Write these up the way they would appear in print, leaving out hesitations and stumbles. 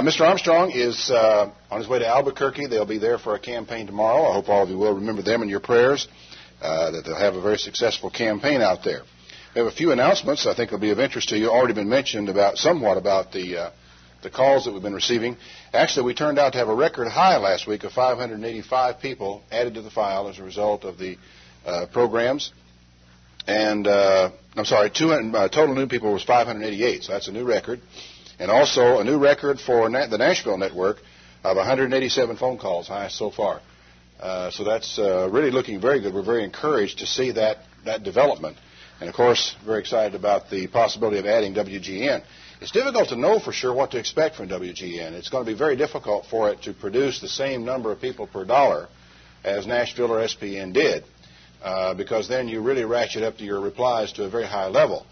Mr. Armstrong is on his way to Albuquerque. They'll be there for a campaign tomorrow. I hope all of you will remember them in your prayers, that they'll have a very successful campaign out there. We have a few announcements I think will be of interest to you. Already been mentioned somewhat about the calls that we've been receiving. Actually, we turned out to have a record high last week of 585 people added to the file as a result of the programs. And, total new people was 588, so that's a new record. And also a new record for the Nashville network of 187 phone calls, highest so far. So that's really looking very good. We're very encouraged to see that development. And, of course, very excited about the possibility of adding WGN. It's difficult to know for sure what to expect from WGN. It's going to be very difficult for it to produce the same number of people per dollar as Nashville or SPN did, because then you really ratchet up your replies to a very high level.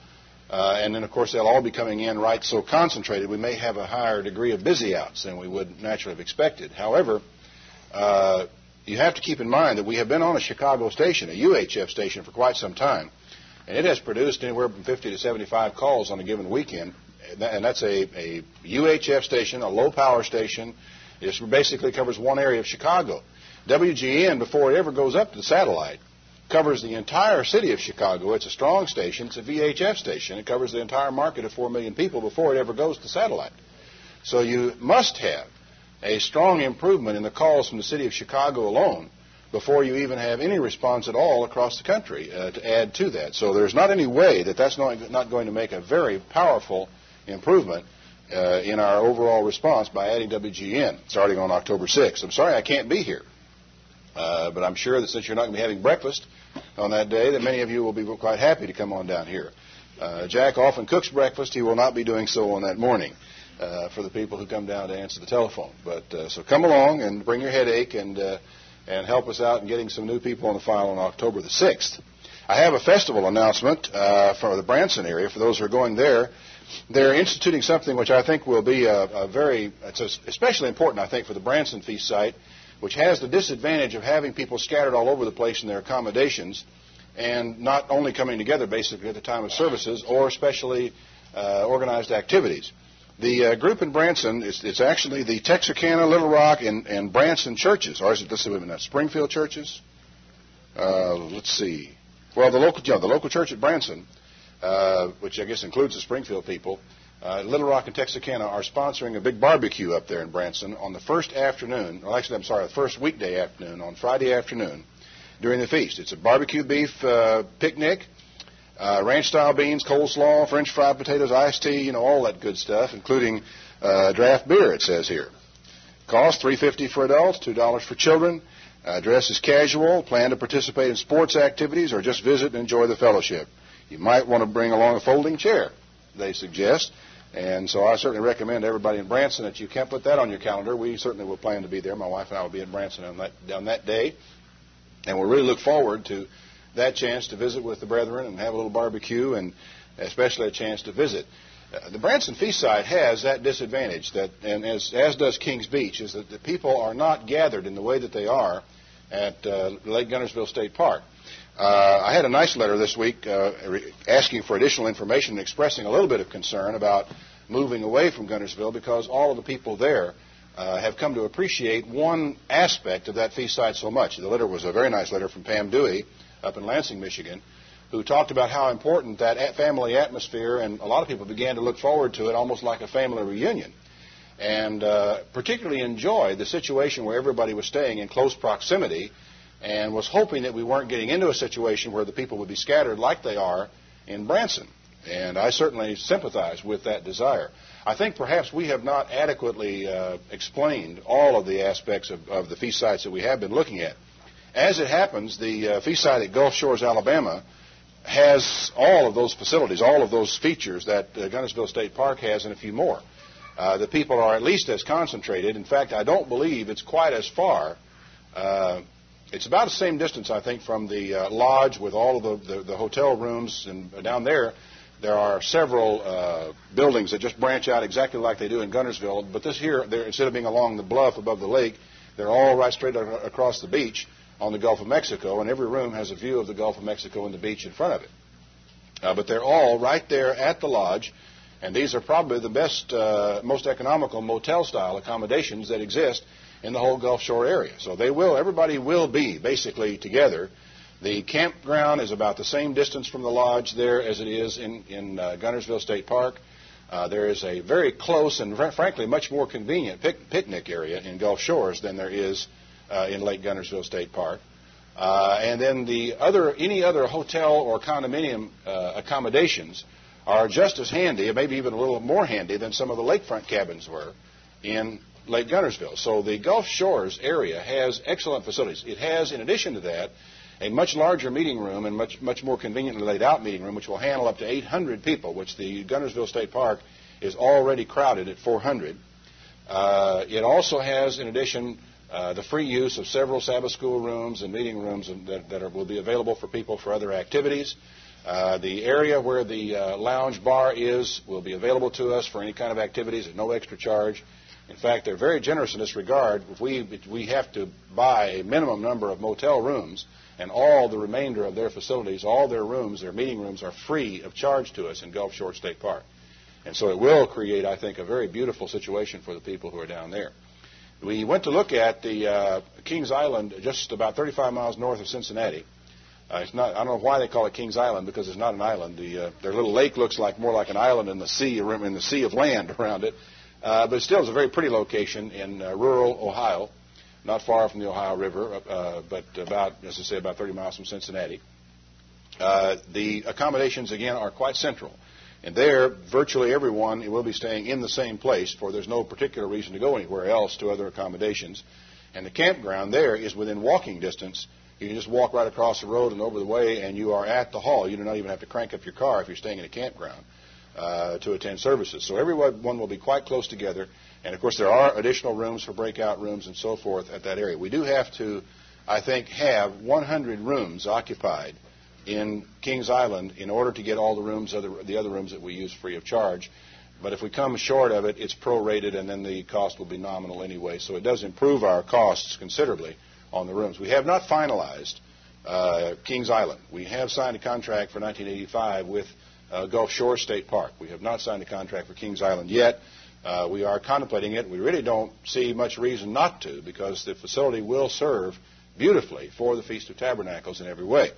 And then, of course, they'll all be coming in right so concentrated, we may have a higher degree of busy outs than we would naturally have expected. However, you have to keep in mind that we have been on a Chicago station, a UHF station, for quite some time. And it has produced anywhere from 50 to 75 calls on a given weekend. And that's a UHF station, a low-power station. It basically covers one area of Chicago. WGN, before it ever goes up to the satellite, covers the entire city of Chicago. It's a strong station. It's a VHF station. It covers the entire market of 4 million people before it ever goes to satellite. So you must have a strong improvement in the calls from the city of Chicago alone before you even have any response at all across the country to add to that. So there's not any way that that's not going to make a very powerful improvement in our overall response by adding WGN starting on October 6th. I'm sorry I can't be here. But I'm sure that since you're not going to be having breakfast on that day, that many of you will be quite happy to come on down here. Jack often cooks breakfast. He will not be doing so on that morning for the people who come down to answer the telephone. But so come along and bring your headache and help us out in getting some new people on the file on October the 6th. I have a festival announcement for the Branson area. For those who are going there, they're instituting something which I think will be it's especially important, I think, for the Branson Feast site, which has the disadvantage of having people scattered all over the place in their accommodations and not only coming together basically at the time of services or specially organized activities. The group in Branson, it's actually the Texarkana, Little Rock, and Branson churches. Or is it Springfield churches? Let's see. Well, the local church at Branson, which I guess includes the Springfield people, Little Rock and Texarkana are sponsoring a big barbecue up there in Branson on the first weekday afternoon, on Friday afternoon during the feast. It's a barbecue beef picnic, ranch-style beans, coleslaw, French fried potatoes, iced tea, all that good stuff, including draft beer, it says here. Cost $3.50 for adults, $2 for children. Dress is casual. Plan to participate in sports activities or just visit and enjoy the fellowship. You might want to bring along a folding chair, they suggest. And so I certainly recommend to everybody in Branson that you can't put that on your calendar. We certainly will plan to be there. My wife and I will be in Branson on that day. And we'll really look forward to that chance to visit with the brethren and have a little barbecue, and especially a chance to visit. The Branson Feast site has that disadvantage, and as does Kings Beach, is that the people are not gathered in the way that they are at Lake Guntersville State Park. I had a nice letter this week asking for additional information and expressing a little bit of concern about moving away from Guntersville because all of the people there have come to appreciate one aspect of that feast site so much. The letter was a very nice letter from Pam Dewey up in Lansing, Michigan, who talked about how important that family atmosphere, and a lot of people began to look forward to it almost like a family reunion, and particularly enjoyed the situation where everybody was staying in close proximity and was hoping that we weren't getting into a situation where the people would be scattered like they are in Branson. And I certainly sympathize with that desire. I think perhaps we have not adequately explained all of the aspects of the feast sites that we have been looking at. As it happens, the feast site at Gulf Shores, Alabama, has all of those facilities, all of those features that Guntersville State Park has, and a few more. The people are at least as concentrated. In fact, I don't believe it's quite as far. It's about the same distance, I think, from the lodge with all of the hotel rooms. And down there are several buildings that just branch out exactly like they do in Guntersville. But this here, instead of being along the bluff above the lake, they're all right straight across the beach on the Gulf of Mexico. And every room has a view of the Gulf of Mexico and the beach in front of it. But they're all right there at the lodge. And these are probably the best, most economical motel-style accommodations that exist in the whole Gulf Shore area. So everybody will be basically together. The campground is about the same distance from the lodge there as it is in Guntersville State Park. There is a very close and frankly much more convenient picnic area in Gulf Shores than there is in Lake Guntersville State Park. And then any other hotel or condominium accommodations are just as handy, maybe even a little more handy than some of the lakefront cabins were in Lake Guntersville. So the Gulf Shores area has excellent facilities. It has, in addition to that, a much larger meeting room and much more conveniently laid out meeting room, which will handle up to 800 people, which the Guntersville State Park is already crowded at 400. It also has, in addition, the free use of several Sabbath school rooms and meeting rooms that will be available for people for other activities. The area where the lounge bar will be available to us for any kind of activities at no extra charge. In fact, they're very generous in this regard. If we have to buy a minimum number of motel rooms, and all the remainder of their facilities, all their rooms, their meeting rooms, are free of charge to us in Gulf Shore State Park. And so it will create, I think, a very beautiful situation for the people who are down there. We went to look at the Kings Island, just about 35 miles north of Cincinnati. I don't know why they call it Kings Island, because it's not an island. Their little lake looks more like an island in the sea of land around it. But still, it's a very pretty location in rural Ohio, not far from the Ohio River, but about 30 miles from Cincinnati. The accommodations, again, are quite central. And there, virtually everyone will be staying in the same place, for there's no particular reason to go anywhere else to other accommodations. And the campground there is within walking distance. You can just walk right across the road and over the way, and you are at the hall. You do not even have to crank up your car if you're staying in a campground to attend services. So everyone will be quite close together. And, of course, there are additional rooms for breakout rooms and so forth at that area. We do have to, I think, have 100 rooms occupied in Kings Island in order to get all the rooms, the other rooms that we use free of charge. But if we come short of it, it's prorated, and then the cost will be nominal anyway. So it does improve our costs considerably on the rooms. We have not finalized Kings Island. We have signed a contract for 1985 with Gulf Shore State Park. We have not signed a contract for Kings Island yet. We are contemplating it. We really don't see much reason not to, because the facility will serve beautifully for the Feast of Tabernacles in every way.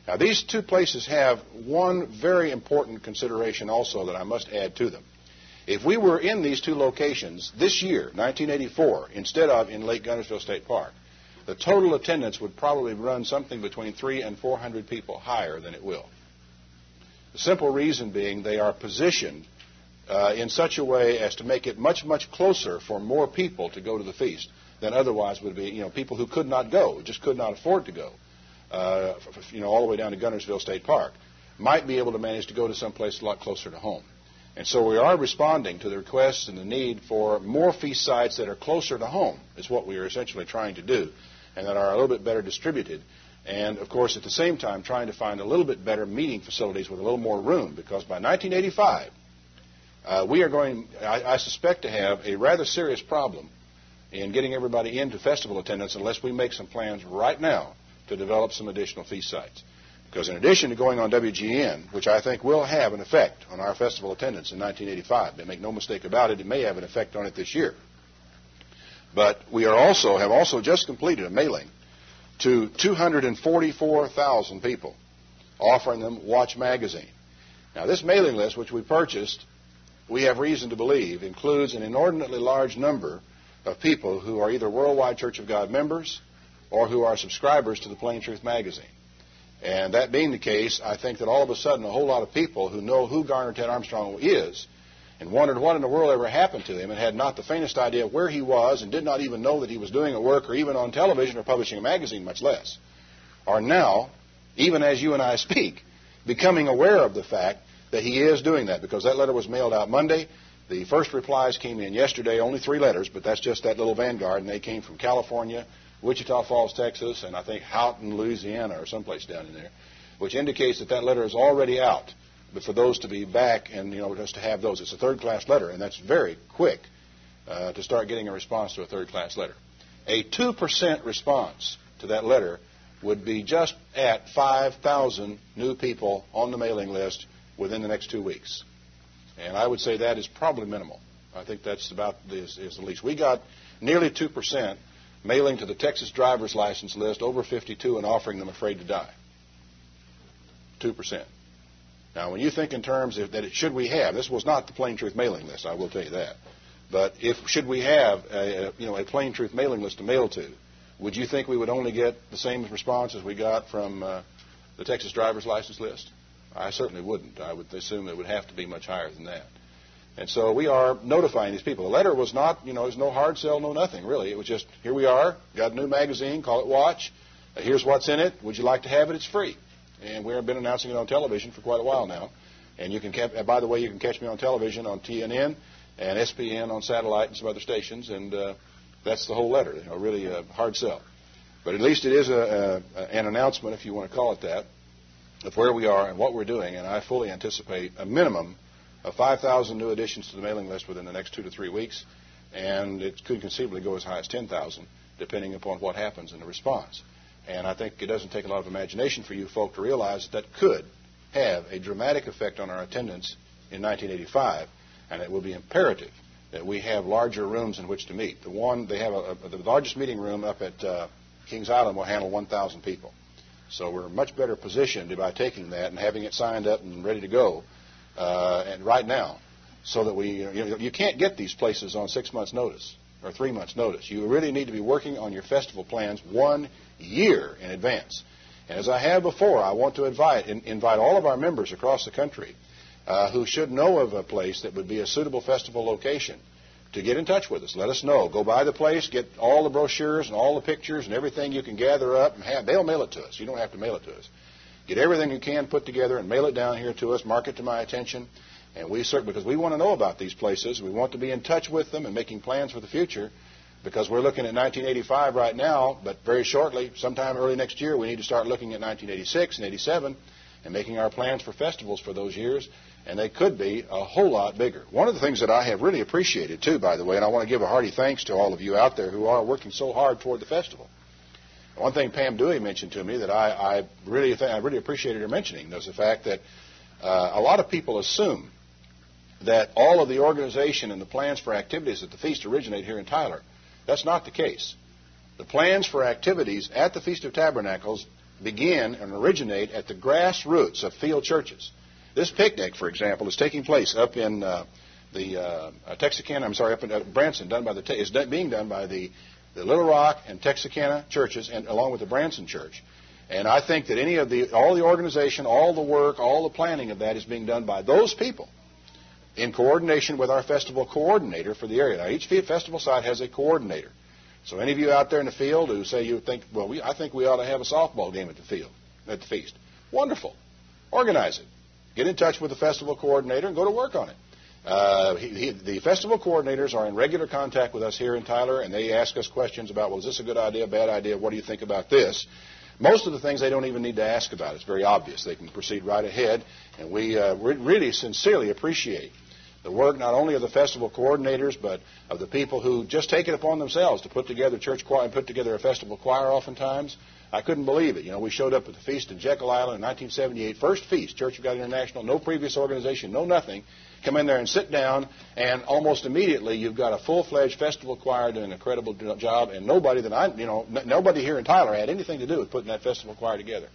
Now, these two places have one very important consideration also that I must add to them. If we were in these two locations this year, 1984, instead of in Lake Guntersville State Park, the total attendance would probably run something between 300 and 400 people higher than it will. The simple reason being they are positioned in such a way as to make it much, much closer for more people to go to the feast than otherwise would be. People who could not go, just could not afford to go, all the way down to Guntersville State Park, might be able to manage to go to some place a lot closer to home. And so we are responding to the requests and the need for more feast sites that are closer to home, is what we are essentially trying to do, and that are a little bit better distributed. And, of course, at the same time, trying to find a little bit better meeting facilities with a little more room, because by 1985, we are going, I suspect, to have a rather serious problem in getting everybody into festival attendance unless we make some plans right now to develop some additional feast sites. Because in addition to going on WGN, which I think will have an effect on our festival attendance in 1985, they make no mistake about it, it may have an effect on it this year. But we have also just completed a mailing to 244,000 people, offering them Watch Magazine. Now, this mailing list, which we purchased, we have reason to believe, includes an inordinately large number of people who are either Worldwide Church of God members or who are subscribers to the Plain Truth Magazine. And that being the case, I think that all of a sudden a whole lot of people who know who Garner Ted Armstrong is and wondered what in the world ever happened to him and had not the faintest idea where he was and did not even know that he was doing a work or even on television or publishing a magazine, much less, are now, even as you and I speak, becoming aware of the fact that he is doing that, because that letter was mailed out Monday. The first replies came in yesterday, only 3 letters, but that's just that little vanguard, and they came from California, Wichita Falls, Texas, and I think Houghton, Louisiana, or someplace down in there, which indicates that that letter is already out. But for those to be back and, just to have those, it's a third-class letter, and that's very quick to start getting a response to a third-class letter. A 2% response to that letter would be just at 5,000 new people on the mailing list within the next 2 weeks. And I would say that is probably minimal. I think that's about is the least. We got nearly 2% mailing to the Texas driver's license list over 52 and offering them afraid to die. 2%. Now, when you think in terms of that, should we have, this was not the Plain Truth mailing list, I will tell you that. But should we have a Plain Truth mailing list to mail to, would you think we would only get the same response as we got from the Texas driver's license list? I certainly wouldn't. I would assume it would have to be much higher than that. And so we are notifying these people. The letter was not, there's no hard sell, no nothing, really. It was just, here we are, got a new magazine, call it Watch. Here's what's in it. Would you like to have it? It's free. And we've been announcing it on television for quite a while now. And you can, by the way, you can catch me on television on TNN and SPN on satellite and some other stations. And that's the whole letter, really a hard sell. But at least it is an announcement, if you want to call it that, of where we are and what we're doing. And I fully anticipate a minimum of 5,000 new additions to the mailing list within the next 2 to 3 weeks, and it could conceivably go as high as 10,000, depending upon what happens in the response. And I think it doesn't take a lot of imagination for you folk to realize that could have a dramatic effect on our attendance in 1985, and it will be imperative that we have larger rooms in which to meet. The largest meeting room up at Kings Island will handle 1,000 people. So we're much better positioned by taking that and having it signed up and ready to go. And right now, so that you can't get these places on 6 months' notice or 3 months' notice. You really need to be working on your festival plans 1 year in advance. And as I have before, I want to invite all of our members across the country who should know of a place that would be a suitable festival location to get in touch with us. Let us know. Go by the place, get all the brochures and all the pictures and everything you can gather up and have. They'll mail it to us. You don't have to mail it to us. Get everything you can put together and mail it down here to us, mark it to my attention. And because we want to know about these places. We want to be in touch with them and making plans for the future, because we're looking at 1985 right now, but very shortly, sometime early next year, we need to start looking at 1986 and 87 and making our plans for festivals for those years, and they could be a whole lot bigger. One of the things that I have really appreciated, too, by the way, and I want to give a hearty thanks to all of you out there who are working so hard toward the festival. One thing Pam Dewey mentioned to me that I really appreciated her mentioning was the fact that a lot of people assume that all of the organization and the plans for activities at the feast originate here in Tyler. That's not the case. The plans for activities at the Feast of Tabernacles begin and originate at the grassroots of field churches. This picnic, for example, is taking place up in Texarkana. Up in Branson, is being done by the Little Rock and Texarkana churches, and along with the Branson Church. And I think that all the organization, all the work, all the planning of that is being done by those people in coordination with our festival coordinator for the area. Now, each festival site has a coordinator. So any of you out there in the field who say you think, I think we ought to have a softball game at the feast. Wonderful. Organize it. Get in touch with the festival coordinator and go to work on it. The festival coordinators are in regular contact with us here in Tyler, and they ask us questions about, is this a good idea, bad idea, what do you think about this? Most of the things they don't even need to ask about. It's very obvious. They can proceed right ahead, and we really sincerely appreciate the work not only of the festival coordinators, but of the people who just take it upon themselves to put together church choir and put together a festival choir oftentimes. I couldn't believe it. We showed up at the feast in Jekyll Island in 1978, first feast, Church of God International, no previous organization, no nothing. Come in there and sit down, and almost immediately you've got a full-fledged festival choir doing an incredible job, and nobody here in Tyler had anything to do with putting that festival choir together.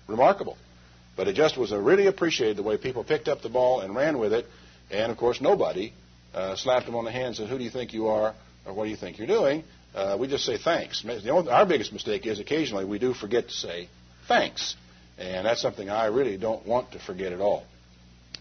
Remarkable. But it just was really appreciated the way people picked up the ball and ran with it, and of course nobody slapped them on the hand and said, who do you think you are, or what do you think you're doing? We just say thanks. Our biggest mistake is occasionally we do forget to say thanks, and that's something I really don't want to forget at all.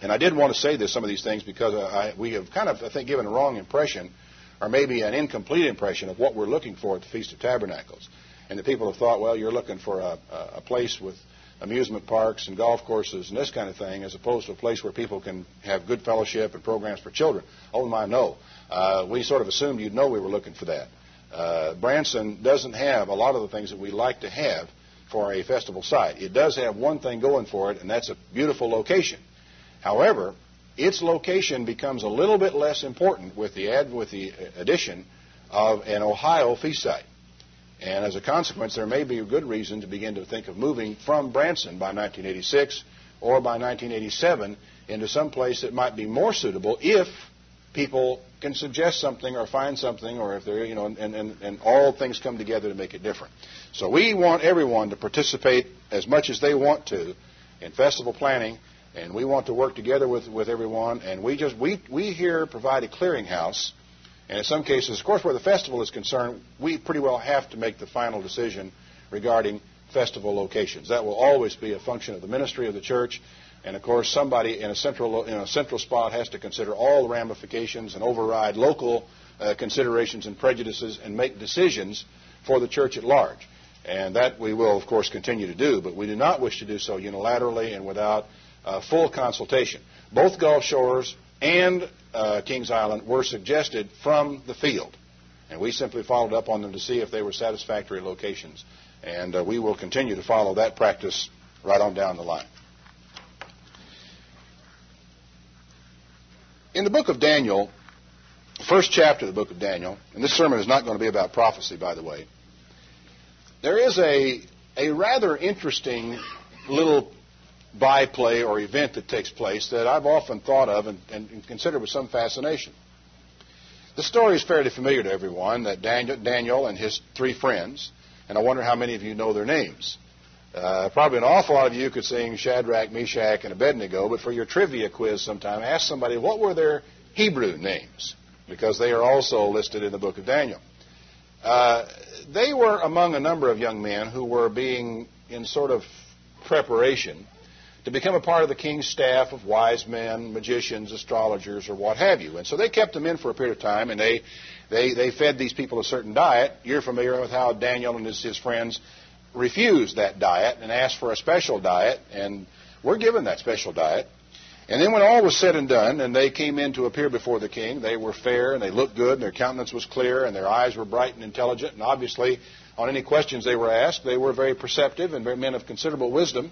And I did want to say some of these things because we have kind of, I think, given a wrong impression, or maybe an incomplete impression of what we're looking for at the Feast of Tabernacles. And the people have thought, you're looking for a place with amusement parks and golf courses and this kind of thing, as opposed to a place where people can have good fellowship and programs for children. Oh, my, no. We sort of assumed you'd know we were looking for that. Branson doesn't have a lot of the things that we like to have for a festival site. It does have one thing going for it, and that's a beautiful location. However, its location becomes a little bit less important with the addition of an Ohio feast site. And as a consequence, there may be a good reason to begin to think of moving from Branson by 1986 or by 1987 into some place that might be more suitable if people can suggest something or find something, or if they're, and all things come together to make it different. So we want everyone to participate as much as they want to in festival planning, and we want to work together with everyone. And we here provide a clearinghouse, and in some cases, of course, where the festival is concerned, we pretty well have to make the final decision regarding festival locations. That will always be a function of the ministry of the church. And, of course, somebody in a central spot has to consider all the ramifications and override local considerations and prejudices and make decisions for the church at large. And that we will, of course, continue to do. But we do not wish to do so unilaterally and without full consultation. Both Gulf Shores and Kings Island were suggested from the field. And we simply followed up on them to see if they were satisfactory locations. And we will continue to follow that practice right on down the line. In the book of Daniel, the first chapter of the book of Daniel, and this sermon is not going to be about prophecy, by the way, there is a rather interesting little byplay or event that takes place that I've often thought of and considered with some fascination. The story is fairly familiar to everyone, that Daniel and his three friends, and I wonder how many of you know their names. Probably an awful lot of you could sing Shadrach, Meshach, and Abednego, but for your trivia quiz sometime, ask somebody what were their Hebrew names, because they are also listed in the book of Daniel. They were among a number of young men who were being in sort of preparation to become a part of the king's staff of wise men, magicians, astrologers, or what have you. And so they kept them in for a period of time, and they fed these people a certain diet. You're familiar with how Daniel and his friends refused that diet and asked for a special diet, and were given that special diet. And then when all was said and done, and they came in to appear before the king, they were fair, and they looked good, and their countenance was clear, and their eyes were bright and intelligent, and obviously, on any questions they were asked, they were very perceptive and very men of considerable wisdom.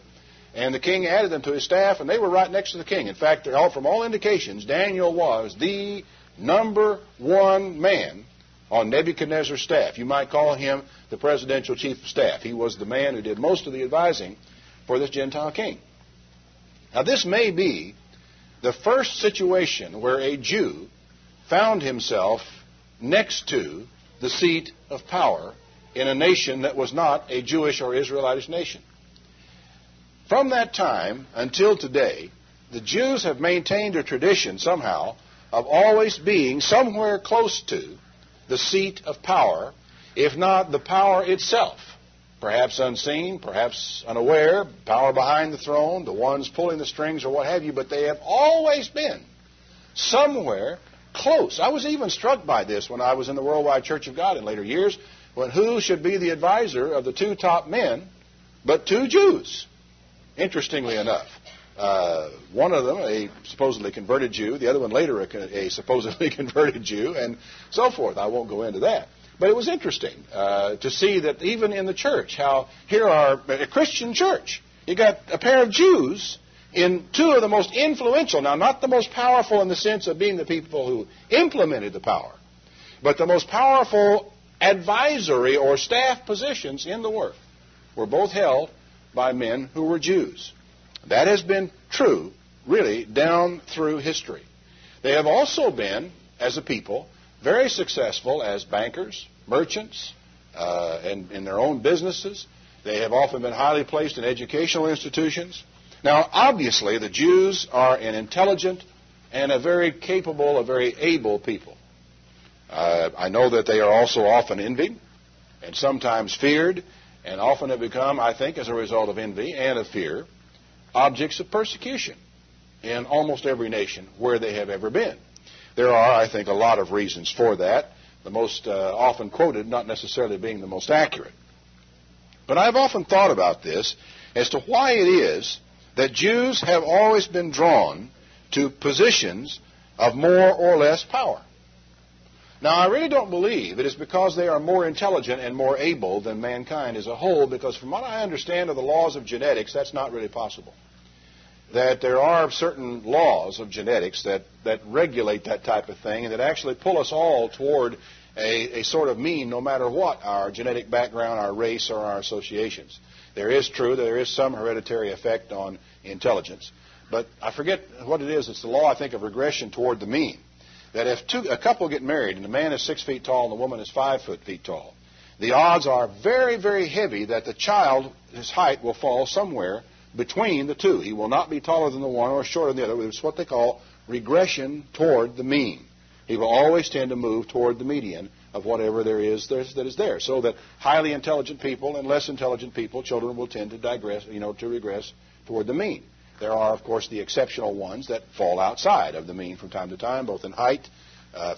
And the king added them to his staff, and they were right next to the king. In fact, from all indications, Daniel was the number one man on Nebuchadnezzar's staff. You might call him the presidential chief of staff. He was the man who did most of the advising for this Gentile king. Now, this may be the first situation where a Jew found himself next to the seat of power in a nation that was not a Jewish or Israelitish nation. From that time until today, the Jews have maintained a tradition somehow of always being somewhere close to the seat of power, if not the power itself. Perhaps unseen, perhaps unaware, power behind the throne, the ones pulling the strings or what have you, but they have always been somewhere close. I was even struck by this when I was in the Worldwide Church of God in later years, when who should be the advisor of the two top men but two Jews? Interestingly enough, one of them a supposedly converted Jew, the other one later a supposedly converted Jew, and so forth. I won't go into that. But it was interesting to see that even in the church, how here are a Christian church. You got a pair of Jews in two of the most influential, now not the most powerful in the sense of being the people who implemented the power, but the most powerful advisory or staff positions in the work were both held by men who were Jews. That has been true, really, down through history. They have also been, as a people, very successful as bankers, merchants, and in their own businesses. They have often been highly placed in educational institutions. Now, obviously, the Jews are an intelligent and a very capable, a very able people. I know that they are also often envied and sometimes feared, and often have become, I think, as a result of envy and of fear, objects of persecution in almost every nation where they have ever been. There are, I think, a lot of reasons for that, the most often quoted not necessarily being the most accurate. But I've often thought about this as to why it is that Jews have always been drawn to positions of more or less power. Now, I really don't believe it is because they are more intelligent and more able than mankind as a whole, because from what I understand of the laws of genetics, that's not really possible. That there are certain laws of genetics that regulate that type of thing and that actually pull us all toward a sort of mean no matter what our genetic background, our race, or our associations. There is true that there is some hereditary effect on intelligence. but I forget what it is. It's the law, I think, of regression toward the mean. That if a couple get married and the man is 6 feet tall and the woman is 5 feet tall, the odds are very, very heavy that the child, his height will fall somewhere between the two. He will not be taller than the one or shorter than the other. It's what they call regression toward the mean. He will always tend to move toward the median of whatever there is that is there. So that highly intelligent people and less intelligent people, children will tend to digress, to regress toward the mean. There are, of course, the exceptional ones that fall outside of the mean from time to time, both in height,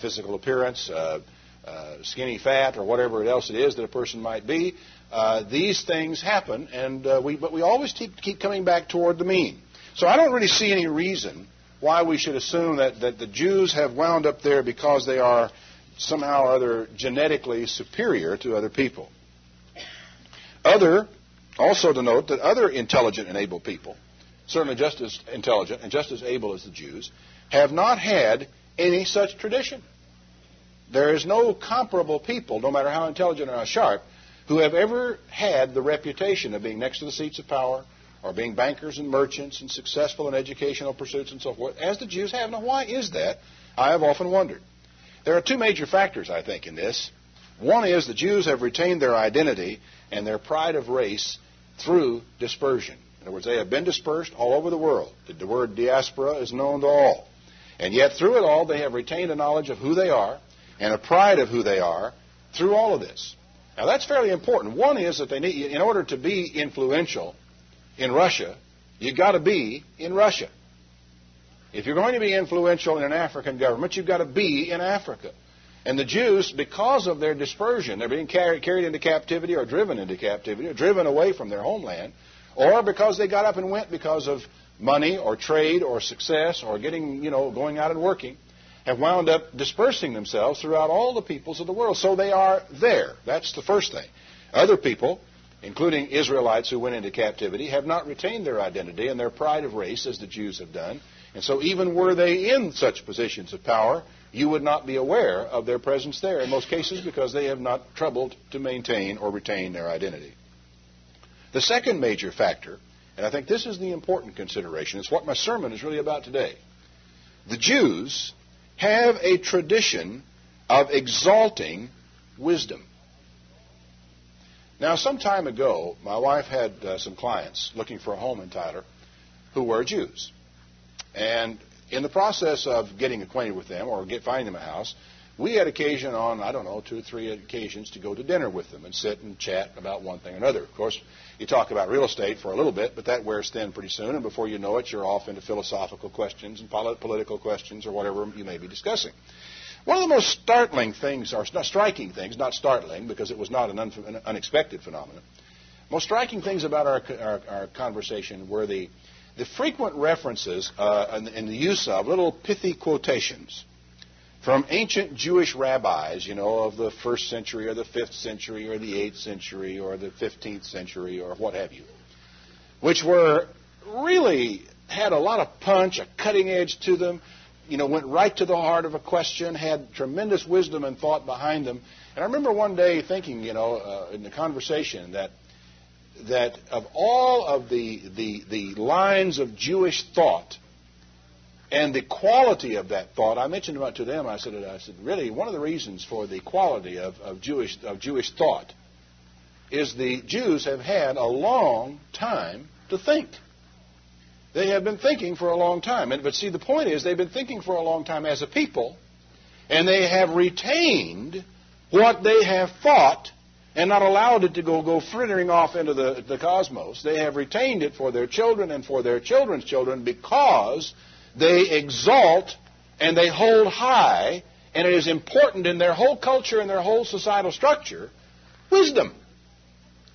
physical appearance, skinny fat, or whatever else it is that a person might be. These things happen, but we always keep coming back toward the mean. So I don't really see any reason why we should assume that the Jews have wound up there because they are somehow or other genetically superior to other people. Also to note that other intelligent and able people, certainly just as intelligent and just as able as the Jews, have not had any such tradition. There is no comparable people, no matter how intelligent or how sharp, who have ever had the reputation of being next to the seats of power or being bankers and merchants and successful in educational pursuits and so forth, as the Jews have. Now, why is that? I have often wondered. There are two major factors, I think, in this. One is the Jews have retained their identity and their pride of race through dispersion. In other words, they have been dispersed all over the world. The word diaspora is known to all. And yet, through it all, they have retained a knowledge of who they are and a pride of who they are through all of this. Now, that's fairly important. One is that they need, in order to be influential in Russia, you've got to be in Russia. If you're going to be influential in an African government, you've got to be in Africa. And the Jews, because of their dispersion, they're being carried into captivity or driven into captivity or driven away from their homeland, or because they got up and went because of money or trade or success or going out and working, have wound up dispersing themselves throughout all the peoples of the world. So they are there. That's the first thing. Other people, including Israelites who went into captivity, have not retained their identity and their pride of race as the Jews have done. And so even were they in such positions of power, you would not be aware of their presence there in most cases because they have not troubled to maintain or retain their identity. The second major factor, and I think this is the important consideration, it's what my sermon is really about today. The Jews have a tradition of exalting wisdom. Now, some time ago, my wife had some clients looking for a home in Tyler who were Jews. And in the process of getting acquainted with them or finding them a house, we had occasion on, 2 or 3 occasions to go to dinner with them and sit and chat about one thing or another. Of course, you talk about real estate for a little bit, but that wears thin pretty soon, and before you know it, you're off into philosophical questions and political questions or whatever you may be discussing. One of the most startling things, or not striking things, not startling because it was not an unexpected phenomenon, most striking things about our conversation were the frequent references in the use of little pithy quotations from ancient Jewish rabbis, of the 1st century or the 5th century or the 8th century or the 15th century or what have you, which were really had a lot of punch, a cutting edge to them, went right to the heart of a question, had tremendous wisdom and thought behind them. And I remember one day thinking, in the conversation that of all of the lines of Jewish thought and the quality of that thought, I mentioned about to them, I said, really, one of the reasons for the quality of Jewish thought is the Jews have had a long time to think. They have been thinking for a long time. But see, the point is they've been thinking for a long time as a people, and they have retained what they have thought and not allowed it to go frittering off into the cosmos. They have retained it for their children and for their children's children because they exalt and they hold high, and it is important in their whole culture and their whole societal structure, wisdom.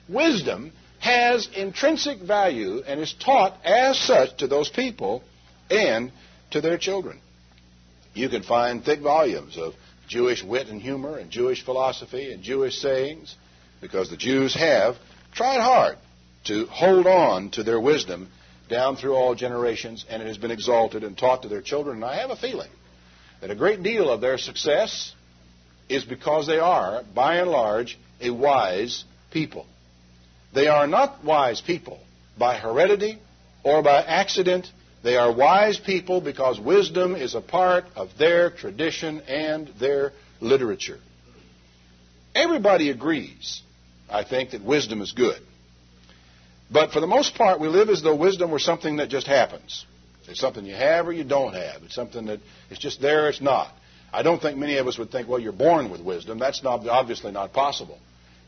Wisdom has intrinsic value and is taught as such to those people and to their children. You can find thick volumes of Jewish wit and humor and Jewish philosophy and Jewish sayings because the Jews have tried hard to hold on to their wisdom down through all generations, and it has been exalted and taught to their children. And I have a feeling that a great deal of their success is because they are, by and large, a wise people. They are not wise people by heredity or by accident They are wise people because wisdom is a part of their tradition and their literature. Everybody agrees, I think, that wisdom is good. But for the most part, we live as though wisdom were something that just happens. It's something you have or you don't have. It's something that it's just there, it's not. I don't think many of us would think, well, you're born with wisdom. That's obviously not possible.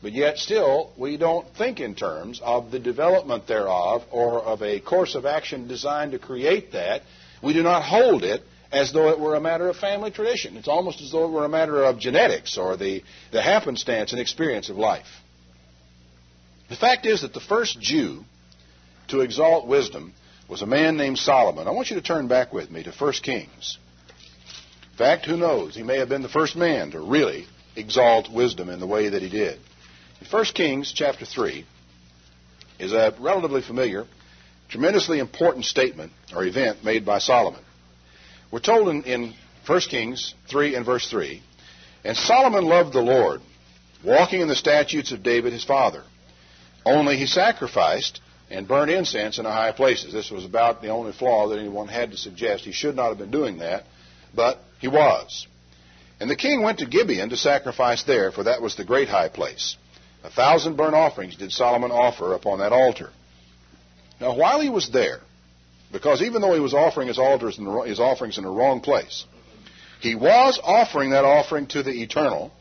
But yet still, we don't think in terms of the development thereof or of a course of action designed to create that. We do not hold it as though it were a matter of family tradition. It's almost as though it were a matter of genetics or the happenstance and experience of life. The fact is that the first Jew to exalt wisdom was a man named Solomon. I want you to turn back with me to 1 Kings. In fact, who knows? He may have been the first man to really exalt wisdom in the way that he did. In 1 Kings chapter 3 is a relatively familiar, tremendously important statement or event made by Solomon. We're told in 1 Kings 3 and verse 3, "And Solomon loved the Lord, walking in the statutes of David his father. Only he sacrificed and burned incense in the high places." This was about the only flaw that anyone had to suggest. He should not have been doing that, but he was. "And the king went to Gibeon to sacrifice there, for that was the great high place. 1,000 burnt offerings did Solomon offer upon that altar." Now, while he was there, because even though he was offering his offerings in the wrong place, he was offering that offering to the eternal.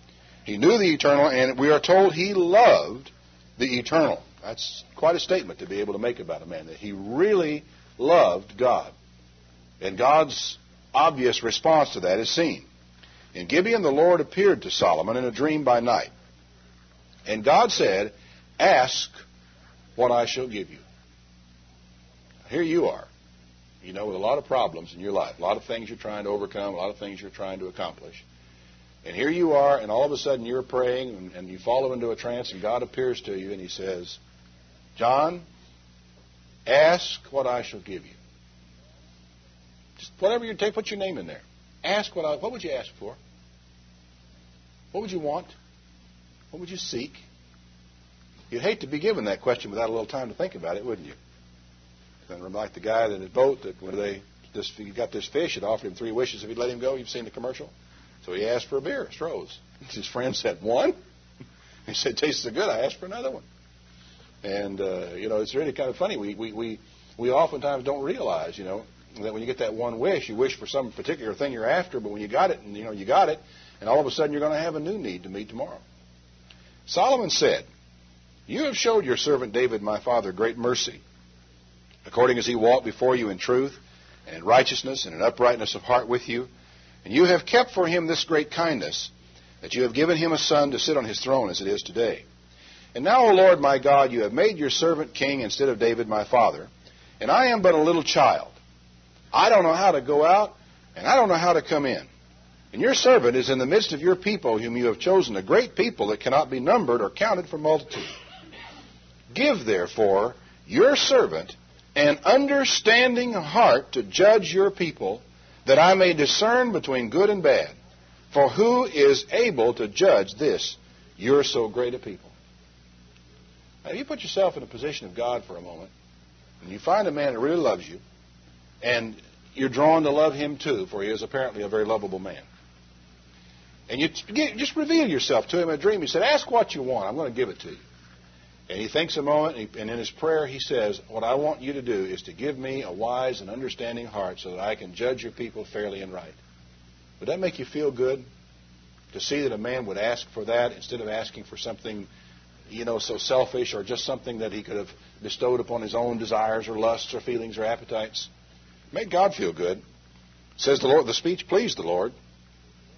He knew the eternal, and we are told he loved the eternal. That's quite a statement to be able to make about a man, that he really loved God. And God's obvious response to that is seen. In Gibeon, the Lord appeared to Solomon in a dream by night. And God said, "Ask what I shall give you." Here you are, with a lot of problems in your life, a lot of things you're trying to overcome, a lot of things you're trying to accomplish. And here you are, and all of a sudden you're praying, and you fall into a trance, and God appears to you, and he says, "John, ask what I shall give you." Just whatever you take, put your name in there. Ask what would you ask for? What would you want? What would you seek? You'd hate to be given that question without a little time to think about it, wouldn't you? And like the guy in the boat that when he got this fish, it offered him 3 wishes if he'd let him go. You've seen the commercial? So he asked for a beer, Stroh's. His friend said, "1?" He said, "It tastes so good, I asked for another one." And, it's really kind of funny. We oftentimes don't realize, that when you get that one wish, you wish for some particular thing you're after, but when you got it, and you got it, and all of a sudden you're going to have a new need to meet tomorrow. Solomon said, "You have showed your servant David, my father, great mercy, according as he walked before you in truth and in righteousness and in uprightness of heart with you. And you have kept for him this great kindness, that you have given him a son to sit on his throne as it is today. And now, O Lord my God, you have made your servant king instead of David my father, and I am but a little child. I don't know how to go out, and I don't know how to come in. And your servant is in the midst of your people, whom you have chosen, a great people that cannot be numbered or counted for multitude. Give, therefore, your servant an understanding heart to judge your people, that I may discern between good and bad. For who is able to judge this, your so great a people?" Now, you put yourself in the position of God for a moment, and you find a man that really loves you, and you're drawn to love him too, for he is apparently a very lovable man. And you just reveal yourself to him in a dream. He said, "Ask what you want. I'm going to give it to you." And he thinks a moment, and in his prayer he says, "What I want you to do is to give me a wise and understanding heart so that I can judge your people fairly and right." Would that make you feel good? To see that a man would ask for that instead of asking for something, so selfish or just something that he could have bestowed upon his own desires or lusts or feelings or appetites? Make God feel good. It says the speech pleased the Lord,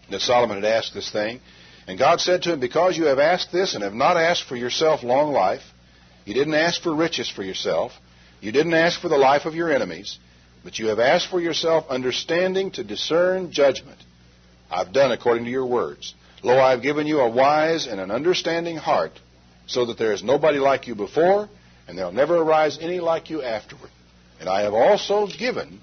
that Solomon had asked this thing. And God said to him, "Because you have asked this and have not asked for yourself long life, you didn't ask for riches for yourself, you didn't ask for the life of your enemies, but you have asked for yourself understanding to discern judgment. I've done according to your words. Lo, I have given you a wise and an understanding heart, so that there is nobody like you before, and there will never arise any like you afterward. And I have also given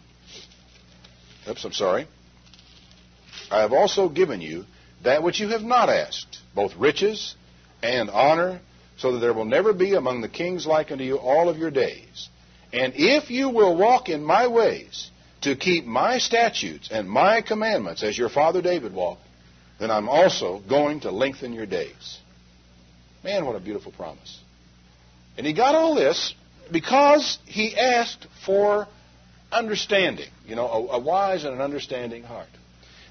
you that which you have not asked, both riches and honor, so that there will never be among the kings like unto you all of your days. And if you will walk in my ways to keep my statutes and my commandments as your father David walked, then I'm also going to lengthen your days. Man, what a beautiful promise. And he got all this because he asked for understanding, a wise and an understanding heart.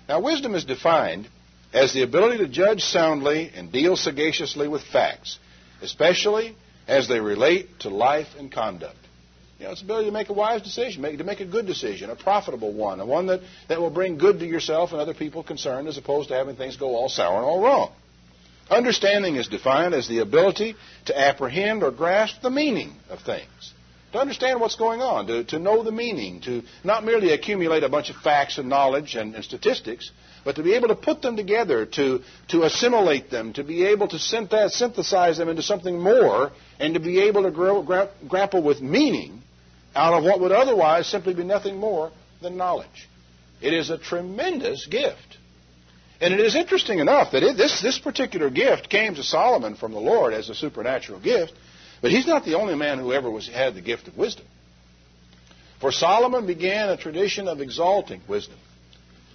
Now, wisdom is defined as the ability to judge soundly and deal sagaciously with facts, especially as they relate to life and conduct. It's the ability to make a wise decision, to make a good decision, a profitable one, and one that will bring good to yourself and other people concerned, as opposed to having things go all sour and all wrong. Understanding is defined as the ability to apprehend or grasp the meaning of things, to understand what's going on, to know the meaning, to not merely accumulate a bunch of facts and knowledge and statistics, but to be able to put them together, to assimilate them, to be able to synthesize them into something more, and to be able to grapple with meaning out of what would otherwise simply be nothing more than knowledge. It is a tremendous gift. And it is interesting enough that this particular gift came to Solomon from the Lord as a supernatural gift, but he's not the only man who ever had the gift of wisdom. For Solomon began a tradition of exalting wisdom,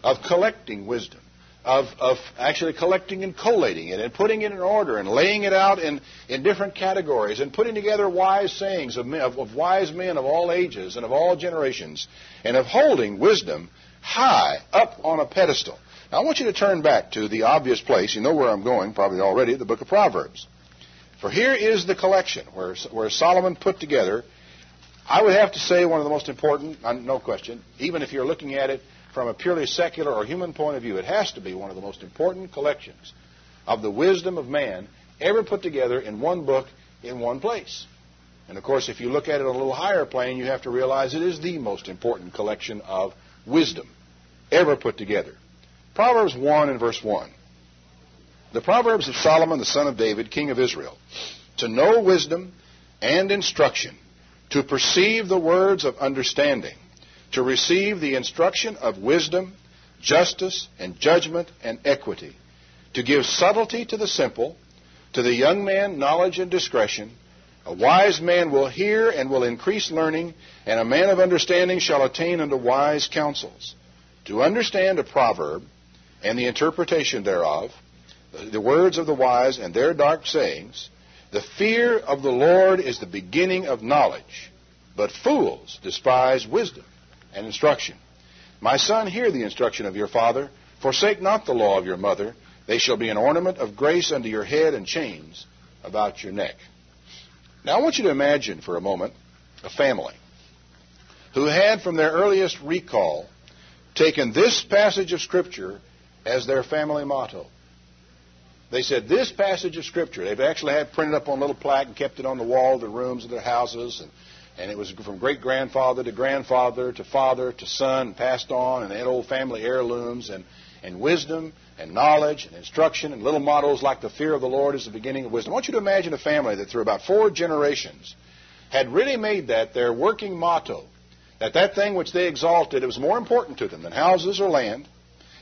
of collecting wisdom, of actually collecting and collating it and putting it in order and laying it out in different categories and putting together wise sayings of wise men of all ages and of all generations, and of holding wisdom high up on a pedestal. Now, I want you to turn back to the obvious place. You know where I'm going probably already, the book of Proverbs. For here is the collection where Solomon put together, I would have to say, one of the most important, no question, even if you're looking at it from a purely secular or human point of view, it has to be one of the most important collections of the wisdom of man ever put together in one book in one place. And, of course, if you look at it on a little higher plane, you have to realize it is the most important collection of wisdom ever put together. Proverbs 1 and verse 1. The Proverbs of Solomon, the son of David, king of Israel, to know wisdom and instruction, to perceive the words of understanding, to receive the instruction of wisdom, justice, and judgment, and equity, to give subtlety to the simple, to the young man knowledge and discretion. A wise man will hear and will increase learning, and a man of understanding shall attain unto wise counsels. To understand a proverb and the interpretation thereof, the words of the wise and their dark sayings, the fear of the Lord is the beginning of knowledge, but fools despise wisdom and instruction. My son, hear the instruction of your father. Forsake not the law of your mother. They shall be an ornament of grace unto your head and chains about your neck. Now, I want you to imagine for a moment a family who had from their earliest recall taken this passage of Scripture as their family motto. They said this passage of Scripture, they've actually had printed up on a little plaque and kept it on the wall of their rooms of their houses, and it was from great-grandfather to grandfather to father to son, passed on, and they had old family heirlooms, and wisdom and knowledge and instruction and little mottos like the fear of the Lord is the beginning of wisdom. I want you to imagine a family that through about 4 generations had really made that their working motto, that thing which they exalted, it was more important to them than houses or land.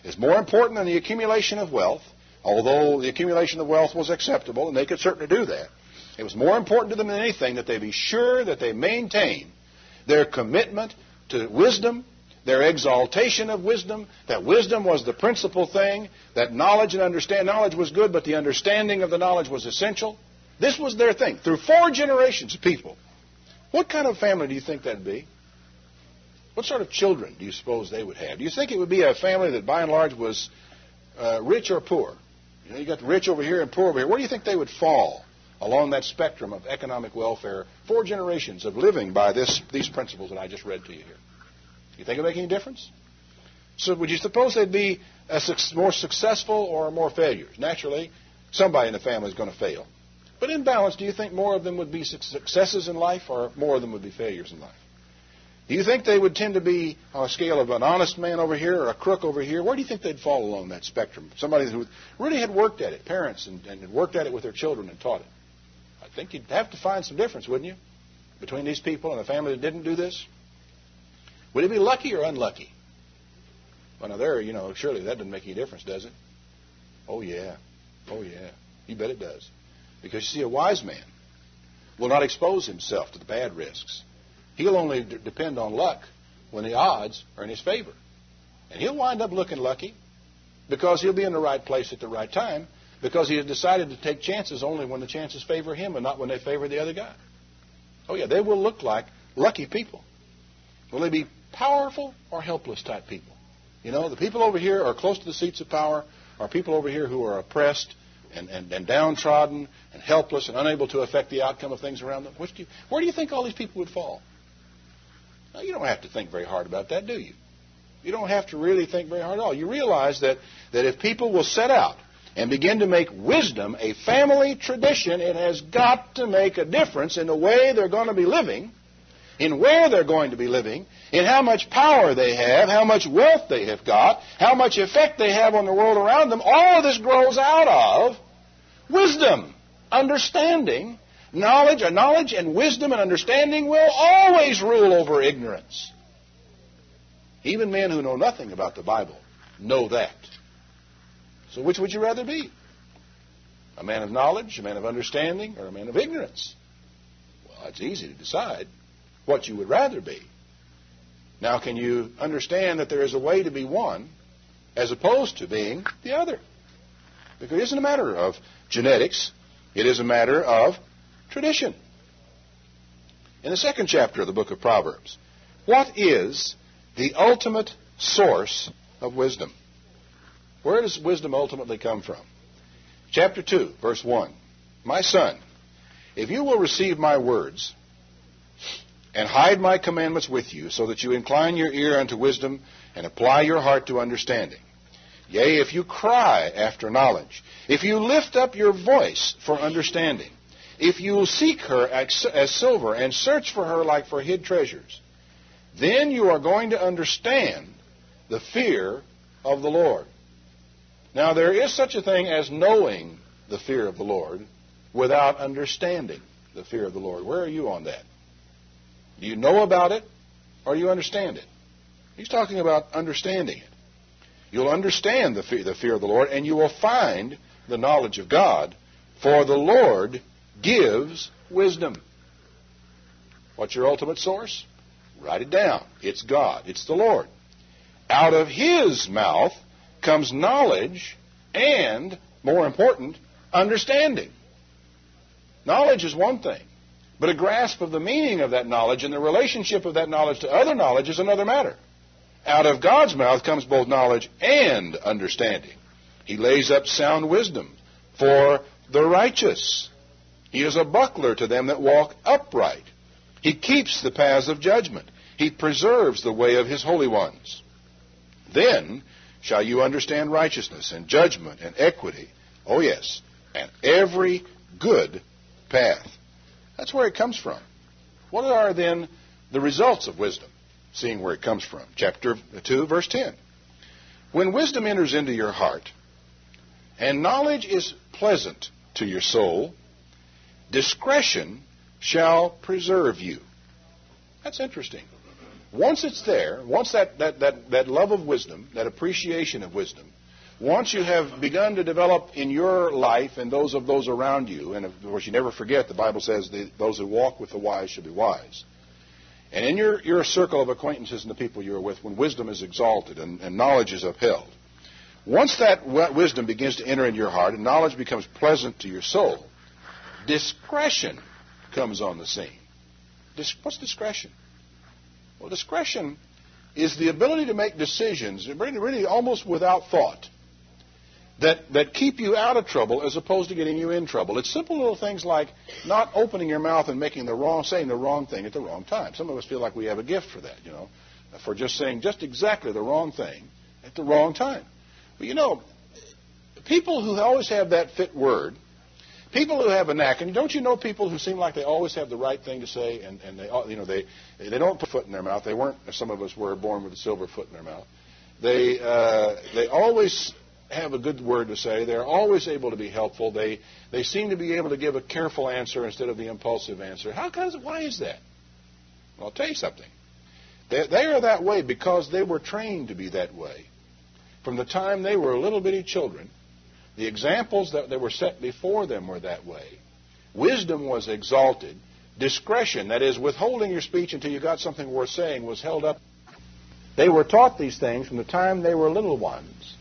It's more important than the accumulation of wealth, although the accumulation of wealth was acceptable, and they could certainly do that. It was more important to them than anything that they be sure that they maintain their commitment to wisdom, their exaltation of wisdom, that wisdom was the principal thing, that knowledge was good, but the understanding of the knowledge was essential. This was their thing. Through 4 generations of people. What kind of family do you think that would be? What sort of children do you suppose they would have? Do you think it would be a family that by and large was rich or poor? You got the rich over here and poor over here. Where do you think they would fall along that spectrum of economic welfare? 4 generations of living by these principles that I just read to you here. You think it would make any difference? So would you suppose they'd be more successful or more failures? Naturally, somebody in the family is going to fail. But in balance, do you think more of them would be successes in life or more of them would be failures in life? Do you think they would tend to be on a scale of an honest man over here or a crook over here? Where do you think they'd fall along that spectrum? Somebody who really had worked at it, parents, and had worked at it with their children and taught it. I think you'd have to find some difference, wouldn't you, between these people and a family that didn't do this? Would it be lucky or unlucky? Well, now surely that doesn't make any difference, does it? Oh, yeah. Oh, yeah. You bet it does. Because, you see, a wise man will not expose himself to the bad risks. He'll only depend on luck when the odds are in his favor. And he'll wind up looking lucky because he'll be in the right place at the right time, because he has decided to take chances only when the chances favor him and not when they favor the other guy. Oh, yeah, they will look like lucky people. Will they be powerful or helpless type people? You know, the people over here are close to the seats of power, are people over here who are oppressed and downtrodden and helpless and unable to affect the outcome of things around them. Where do you think all these people would fall? Now, you don't have to think very hard about that, do you? You don't have to really think very hard at all. You realize that if people will set out and begin to make wisdom a family tradition, it has got to make a difference in the way they're going to be living, in where they're going to be living, in how much power they have, how much wealth they have got, how much effect they have on the world around them. All of this grows out of wisdom, understanding, knowledge. Knowledge and wisdom and understanding will always rule over ignorance. Even men who know nothing about the Bible know that. So which would you rather be? A man of knowledge, a man of understanding, or a man of ignorance? Well, it's easy to decide what you would rather be. Now, can you understand that there is a way to be one as opposed to being the other? Because it isn't a matter of genetics. It is a matter of tradition. In the 2nd chapter of the book of Proverbs, what is the ultimate source of wisdom? Where does wisdom ultimately come from? Chapter 2, verse 1. My son, if you will receive my words and hide my commandments with you, so that you incline your ear unto wisdom and apply your heart to understanding. Yea, if you cry after knowledge, if you lift up your voice for understanding, if you will seek her as silver and search for her like for hid treasures, then you are going to understand the fear of the Lord. Now, there is such a thing as knowing the fear of the Lord without understanding the fear of the Lord. Where are you on that? Do you know about it or do you understand it? He's talking about understanding it. You'll understand the fear of the Lord, and you will find the knowledge of God, for the Lord gives wisdom. What's your ultimate source? Write it down. It's God. It's the Lord. Out of His mouth comes knowledge and, more important, understanding. Knowledge is one thing, but a grasp of the meaning of that knowledge and the relationship of that knowledge to other knowledge is another matter. Out of God's mouth comes both knowledge and understanding. He lays up sound wisdom for the righteous. He is a buckler to them that walk upright. He keeps the paths of judgment. He preserves the way of His holy ones. Then shall you understand righteousness and judgment and equity. Oh, yes, and every good path. That's where it comes from. What are then the results of wisdom? Seeing where it comes from. Chapter 2, verse 10. When wisdom enters into your heart, and knowledge is pleasant to your soul, discretion shall preserve you. That's interesting. Once it's there, once that love of wisdom, that appreciation of wisdom, once you have begun to develop in your life and those of those around you, and of course you never forget, the Bible says those who walk with the wise shall be wise. And in your circle of acquaintances and the people you're with, when wisdom is exalted and knowledge is upheld, once that wisdom begins to enter in your heart and knowledge becomes pleasant to your soul, discretion comes on the scene. What's discretion? Well, discretion is the ability to make decisions, really almost without thought, that keep you out of trouble as opposed to getting you in trouble. It's simple little things like not opening your mouth and saying the wrong thing at the wrong time. Some of us feel like we have a gift for that, for just saying just exactly the wrong thing at the wrong time. Well, people who always have that fit word, people who have a knack, and don't you know people who seem like they always have the right thing to say, and they don't put foot in their mouth. They weren't, as some of us were, born with a silver foot in their mouth. They always have a good word to say. They're always able to be helpful. They seem to be able to give a careful answer instead of the impulsive answer. Why is that? Well, I'll tell you something. They are that way because they were trained to be that way. From the time they were little bitty children, the examples that were set before them were that way. Wisdom was exalted. Discretion, that is, withholding your speech until you got something worth saying, was held up. They were taught these things from the time they were little ones.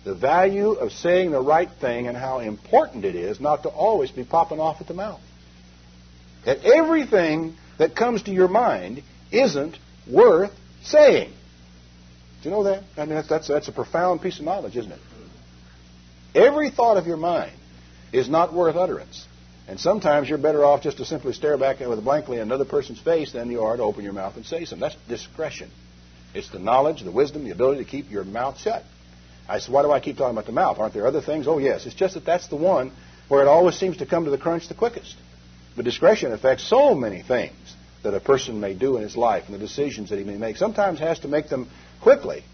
The value of saying the right thing and how important it is not to always be popping off at the mouth. That everything that comes to your mind isn't worth saying. Do you know that? I mean, that's a profound piece of knowledge, isn't it? Every thought of your mind is not worth utterance. And sometimes you're better off just to simply stare back with blankly in another person's face than you are to open your mouth and say something. That's discretion. It's the knowledge, the wisdom, the ability to keep your mouth shut. I said, why do I keep talking about the mouth? Aren't there other things? Oh, yes. It's just that that's the one where it always seems to come to the crunch the quickest. But discretion affects so many things that a person may do in his life and the decisions that he may make. Sometimes has to make them quickly.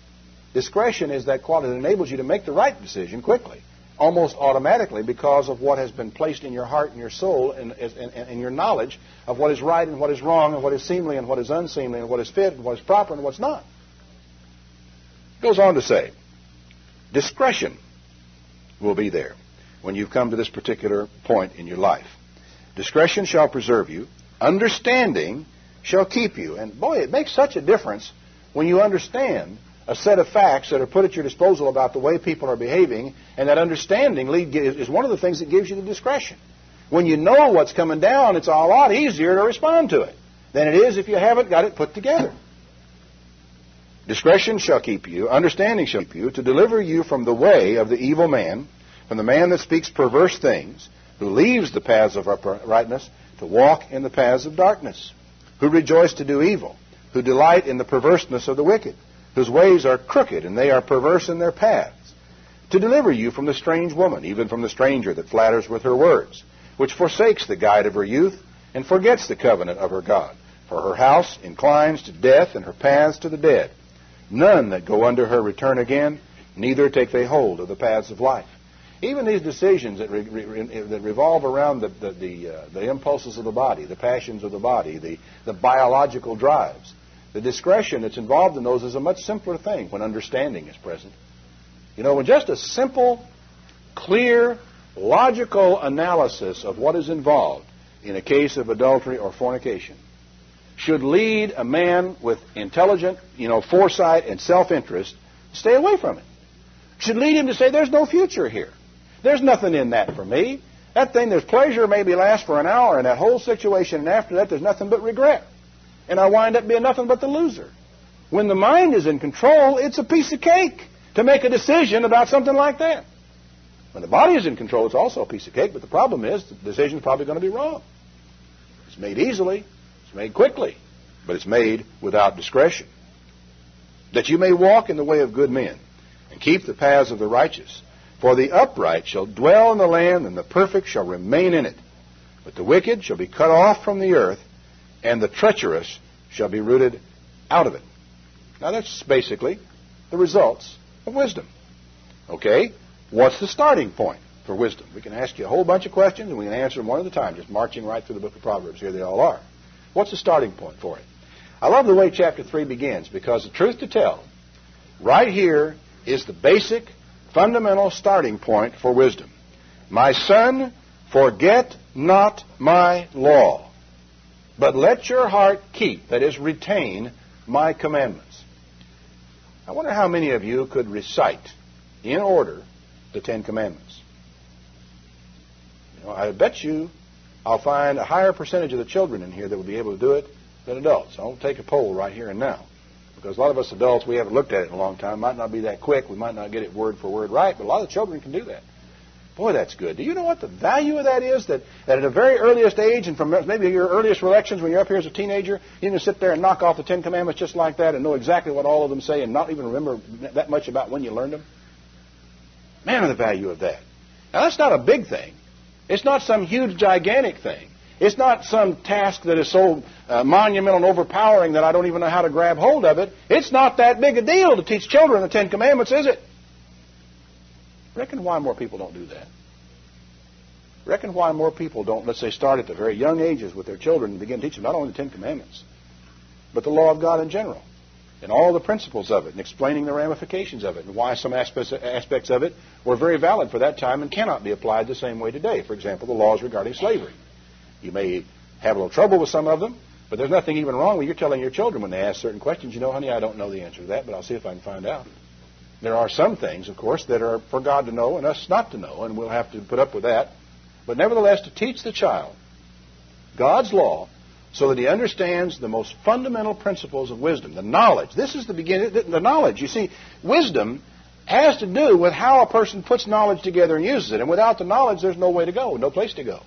Discretion is that quality that enables you to make the right decision quickly, almost automatically, because of what has been placed in your heart and your soul and your knowledge of what is right and what is wrong and what is seemly and what is unseemly and what is fit and what is proper and what's not. It goes on to say, discretion will be there when you've come to this particular point in your life. Discretion shall preserve you. Understanding shall keep you. And boy, it makes such a difference when you understand a set of facts that are put at your disposal about the way people are behaving, and that understanding is one of the things that gives you the discretion. When you know what's coming down, it's a lot easier to respond to it than it is if you haven't got it put together. Discretion shall keep you, understanding shall keep you, to deliver you from the way of the evil man, from the man that speaks perverse things, who leaves the paths of uprightness to walk in the paths of darkness, who rejoice to do evil, who delight in the perverseness of the wicked, whose ways are crooked, and they are perverse in their paths, to deliver you from the strange woman, even from the stranger that flatters with her words, which forsakes the guide of her youth, and forgets the covenant of her God. For her house inclines to death, and her paths to the dead. None that go under her return again, neither take they hold of the paths of life. Even these decisions that revolve around the impulses of the body, the passions of the body, the biological drives, the discretion that's involved in those is a much simpler thing when understanding is present. You know, when just a simple, clear, logical analysis of what is involved in a case of adultery or fornication should lead a man with intelligent, foresight and self-interest to stay away from it. Should lead him to say, there's no future here. There's nothing in that for me. That thing, there's pleasure maybe lasts for an hour in that whole situation, and after that there's nothing but regret. And I wind up being nothing but the loser. When the mind is in control, it's a piece of cake to make a decision about something like that. When the body is in control, it's also a piece of cake, but the problem is the decision is probably going to be wrong. It's made easily, it's made quickly, but it's made without discretion. That you may walk in the way of good men and keep the paths of the righteous. For the upright shall dwell in the land, and the perfect shall remain in it. But the wicked shall be cut off from the earth, and the treacherous shall be rooted out of it. Now that's basically the results of wisdom. Okay, what's the starting point for wisdom? We can ask you a whole bunch of questions, and we can answer them one at a time, just marching right through the book of Proverbs. Here they all are. What's the starting point for it? I love the way chapter 3 begins, because the truth to tell, right here is the basic, fundamental starting point for wisdom. My son, forget not my law, but let your heart keep, that is, retain my commandments. I wonder how many of you could recite in order the 10 Commandments. I bet you I'll find a higher percentage of the children in here that would be able to do it than adults. I'll take a poll right here and now. Because a lot of us adults, we haven't looked at it in a long time. It might not be that quick. We might not get it word for word right, but a lot of the children can do that. Boy, that's good. Do you know what the value of that is? That at a very earliest age, and from maybe your earliest recollections when you're up here as a teenager, you can sit there and knock off the 10 Commandments just like that and know exactly what all of them say and not even remember that much about when you learned them. Man, the value of that. Now, that's not a big thing. It's not some huge, gigantic thing. It's not some task that is so monumental and overpowering that I don't even know how to grab hold of it. It's not that big a deal to teach children the 10 Commandments, is it? Reckon why more people don't do that. Reckon why more people don't, let's say, start at the very young ages with their children and begin to teach them not only the 10 Commandments, but the law of God in general, and all the principles of it, and explaining the ramifications of it, and why some aspects of it were very valid for that time and cannot be applied the same way today. For example, the laws regarding slavery. You may Have a little trouble with some of them, but there's nothing even wrong with you telling your children when they ask certain questions, you know, honey, I don't know the answer to that, but I'll see if I can find out. There are some things, of course, that are for God to know and us not to know, and we'll have to put up with that. But nevertheless, to teach the child God's law so that he understands the most fundamental principles of wisdom, the knowledge. This is the beginning, the knowledge. You see, wisdom has to do with how a person puts knowledge together and uses it. And without the knowledge, there's no way to go, no place to go.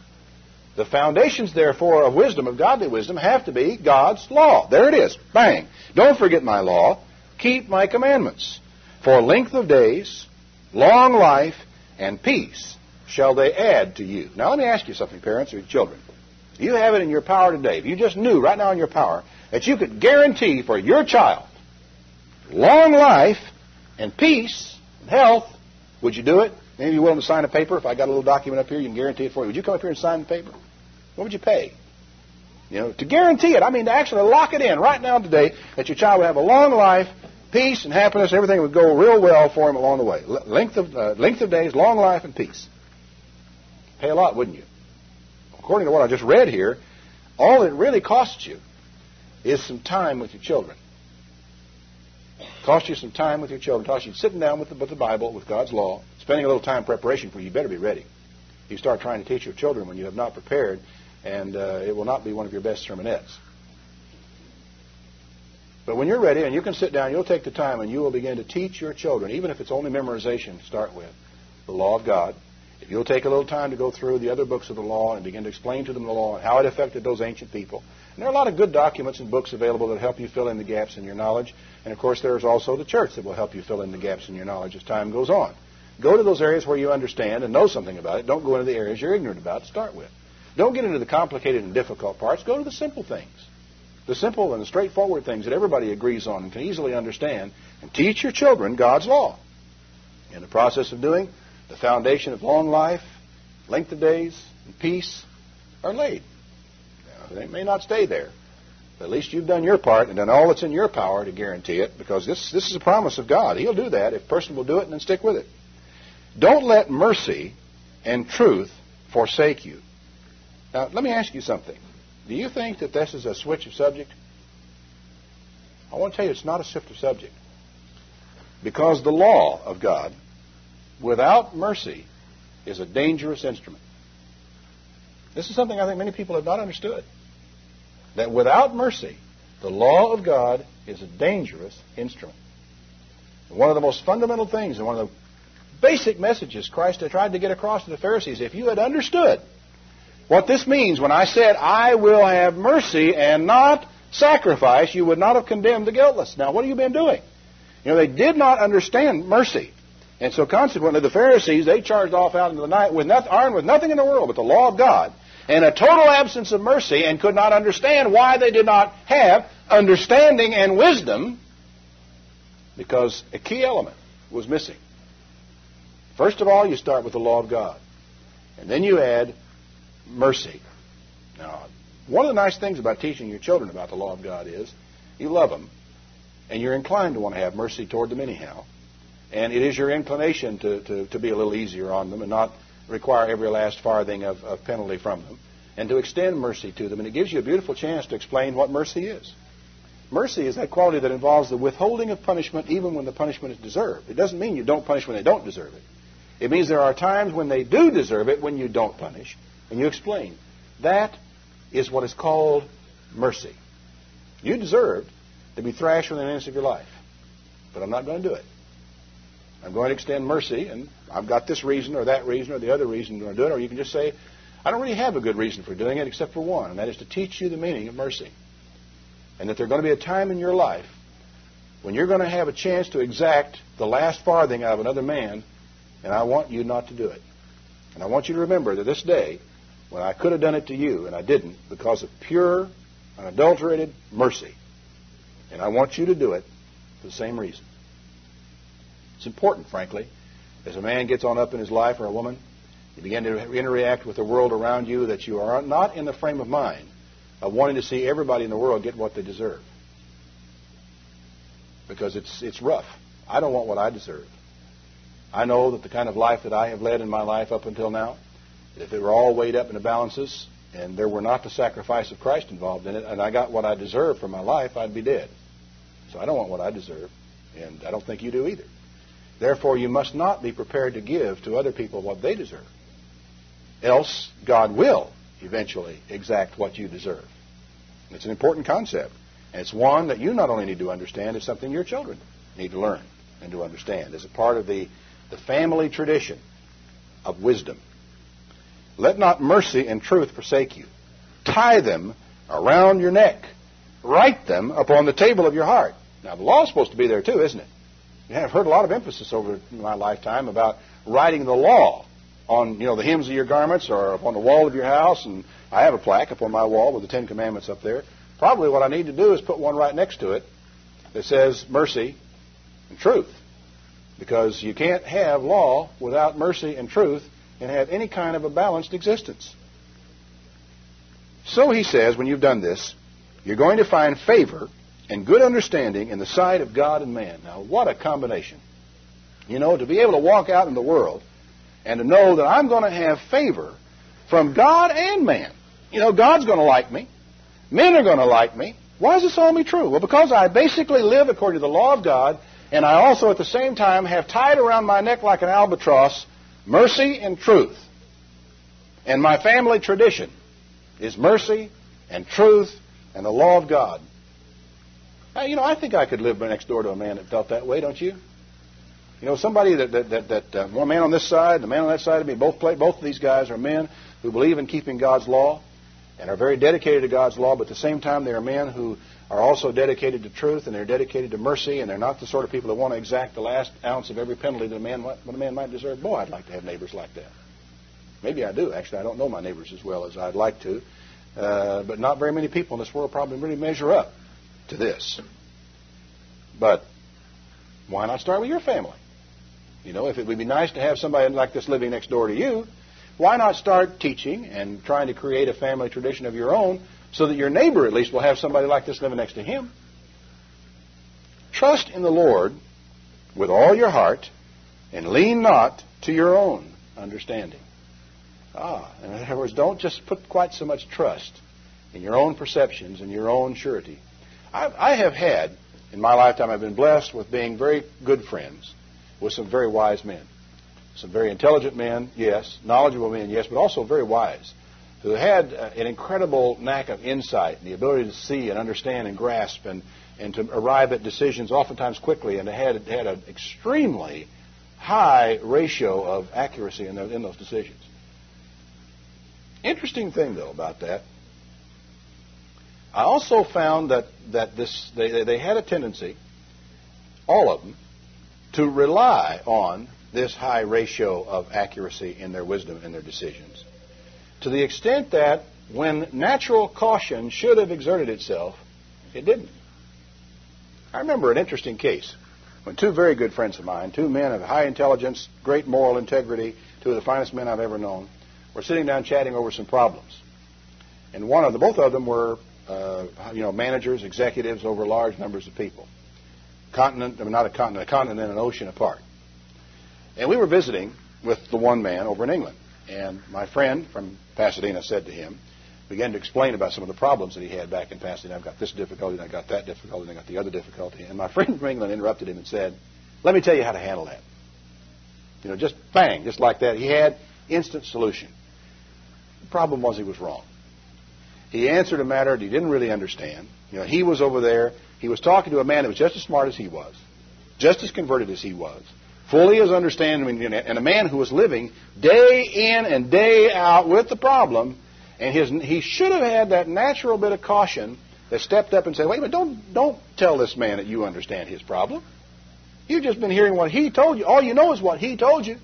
The foundations, therefore, of wisdom, of godly wisdom, have to be God's law. There it is. Bang. Don't forget my law. Keep my commandments. For length of days, long life, and peace shall they add to you. Now, let me ask you something, parents or children. You have it in your power today. If you just knew right now in your power that you could guarantee for your child long life and peace and health, would you do it? Any of you willing to sign a paper? If I got a little document up here, you can guarantee it for you. Would you come up here and sign the paper? What would you pay? You know, to guarantee it. I mean, to actually lock it in right now today that your child would have a long life, peace and happiness, everything would go real well for him along the way. Length of days, long life, and peace. Pay a lot, wouldn't you? According to what I just read here, all it really costs you is some time with your children. Costs you some time with your children. Costs you sitting down with the Bible, with God's law, spending a little time preparation for you. You better be ready. You start trying to teach your children when you have not prepared, and it will not be one of your best sermonettes. But when you're ready and you can sit down, you'll take the time and you will begin to teach your children, even if it's only memorization to start with, the law of God. If you'll take a little time to go through the other books of the law and begin to explain to them the law and how it affected those ancient people. And there are a lot of good documents and books available that help you fill in the gaps in your knowledge. And, of course, there's also the church that will help you fill in the gaps in your knowledge as time goes on. Go to those areas where you understand and know something about it. Don't go into the areas you're ignorant about to start with. Don't get into the complicated and difficult parts. Go to the simple things. The simple and the straightforward things that everybody agrees on and can easily understand. And teach your children God's law. In the process of doing, the foundation of long life, length of days, and peace are laid. Now, they may not stay there, but at least you've done your part and done all that's in your power to guarantee it, because this is a promise of God. He'll do that if a person will do it and then stick with it. Don't let mercy and truth forsake you. Now, let me ask you something. Do you think that this is a switch of subject? I want to tell you it's not a shift of subject. Because the law of God, without mercy, is a dangerous instrument. This is something I think many people have not understood. That without mercy, the law of God is a dangerous instrument. And one of the most fundamental things and one of the basic messages Christ had tried to get across to the Pharisees, if you had understood what this means when I said, I will have mercy and not sacrifice, you would not have condemned the guiltless. Now, what have you been doing? You know, they did not understand mercy. And so consequently, the Pharisees, they charged off out into the night armed with nothing in the world but the law of God and a total absence of mercy, and could not understand why they did not have understanding and wisdom, because a key element was missing. First of all, you start with the law of God, and then you add mercy. Now, one of the nice things about teaching your children about the law of God is you love them, and you're inclined to want to have mercy toward them anyhow. And it is your inclination to be a little easier on them and not require every last farthing of penalty from them, and to extend mercy to them. And it gives you a beautiful chance to explain what mercy is. Mercy is that quality that involves the withholding of punishment even when the punishment is deserved. It doesn't mean you don't punish when they don't deserve it. It means there are times when they do deserve it when you don't punish, and you explain. That is what is called mercy. You deserved to be thrashed within an inch of your life, but I'm not going to do it. I'm going to extend mercy, and I've got this reason or that reason or the other reason to do it. Or you can just say, I don't really have a good reason for doing it except for one, and that is to teach you the meaning of mercy. And that there's going to be a time in your life when you're going to have a chance to exact the last farthing out of another man, and I want you not to do it. And I want you to remember that this day, when I could have done it to you, and I didn't, because of pure, unadulterated mercy. And I want you to do it for the same reason. It's important, frankly. As a man gets on up in his life, or a woman, you begin to interact with the world around you, that you are not in the frame of mind of wanting to see everybody in the world get what they deserve. Because it's rough. I don't want what I deserve. I know that the kind of life that I have led in my life up until now, if it were all weighed up in the balances, and there were not the sacrifice of Christ involved in it, and I got what I deserved for my life, I'd be dead. So I don't want what I deserve, and I don't think you do either. Therefore, you must not be prepared to give to other people what they deserve. Else, God will eventually exact what you deserve. It's an important concept. And it's one that you not only need to understand, it's something your children need to learn and to understand as a part of the family tradition of wisdom. Let not mercy and truth forsake you. Tie them around your neck. Write them upon the table of your heart. Now, the law is supposed to be there too, isn't it? I've heard a lot of emphasis over my lifetime about writing the law on, the hems of your garments or upon the wall of your house. And I have a plaque up on my wall with the Ten Commandments up there. Probably what I need to do is put one right next to it that says mercy and truth. Because you can't have law without mercy and truth and have any kind of a balanced existence. So he says, when you've done this, you're going to find favor and good understanding in the sight of God and man. Now, what a combination. To be able to walk out in the world and to know that I'm going to have favor from God and man. God's going to like me. Men are going to like me. Why is this all be true? Well, because I basically live according to the law of God, and I also at the same time have tied around my neck like an albatross mercy and truth. And my family tradition is mercy and truth and the law of God. Now, I think I could live next door to a man that felt that way, don't you? Somebody that one man on this side, the man on that side of me, both of these guys are men who believe in keeping God's law and are very dedicated to God's law, but at the same time they are men who are also dedicated to truth and they're dedicated to mercy, and they're not the sort of people that want to exact the last ounce of every penalty that a man might deserve. Boy, I'd like to have neighbors like that. Maybe I do. Actually, I don't know my neighbors as well as I'd like to, but not very many people in this world probably really measure up to this. But why not start with your family? If it would be nice to have somebody like this living next door to you, why not start teaching and trying to create a family tradition of your own so that your neighbor at least will have somebody like this living next to him? Trust in the Lord with all your heart and lean not to your own understanding. In other words, don't just put quite so much trust in your own perceptions and your own surety. I have had, in my lifetime, I've been blessed with being very good friends with some very wise men. Some very intelligent men, yes. Knowledgeable men, yes, but also very wise, who had an incredible knack of insight and the ability to see and understand and grasp and to arrive at decisions oftentimes quickly, and had an extremely high ratio of accuracy in those decisions. Interesting thing, though, about that, I also found that they had a tendency, all of them, to rely on this high ratio of accuracy in their wisdom and their decisions, to the extent that when natural caution should have exerted itself, it didn't. I remember an interesting case when two very good friends of mine, two men of high intelligence, great moral integrity, two of the finest men I've ever known, were sitting down chatting over some problems. And both of them were managers, executives over large numbers of people. A continent and an ocean apart. And we were visiting with the one man over in England. And my friend from Pasadena said to him, began to explain about some of the problems that he had back in Pasadena. I've got this difficulty, and I've got that difficulty, and I've got the other difficulty. And my friend from England interrupted him and said, let me tell you how to handle that. Just bang, just like that. He had instant solution. The problem was he was wrong. He answered a matter that he didn't really understand. He was over there. He was talking to a man that was just as smart as he was, just as converted as he was, fully as understanding, and a man who was living day in and day out with the problem. And he should have had that natural bit of caution that stepped up and said, wait a minute, don't tell this man that you understand his problem. You've just been hearing what he told you. All you know is what he told you.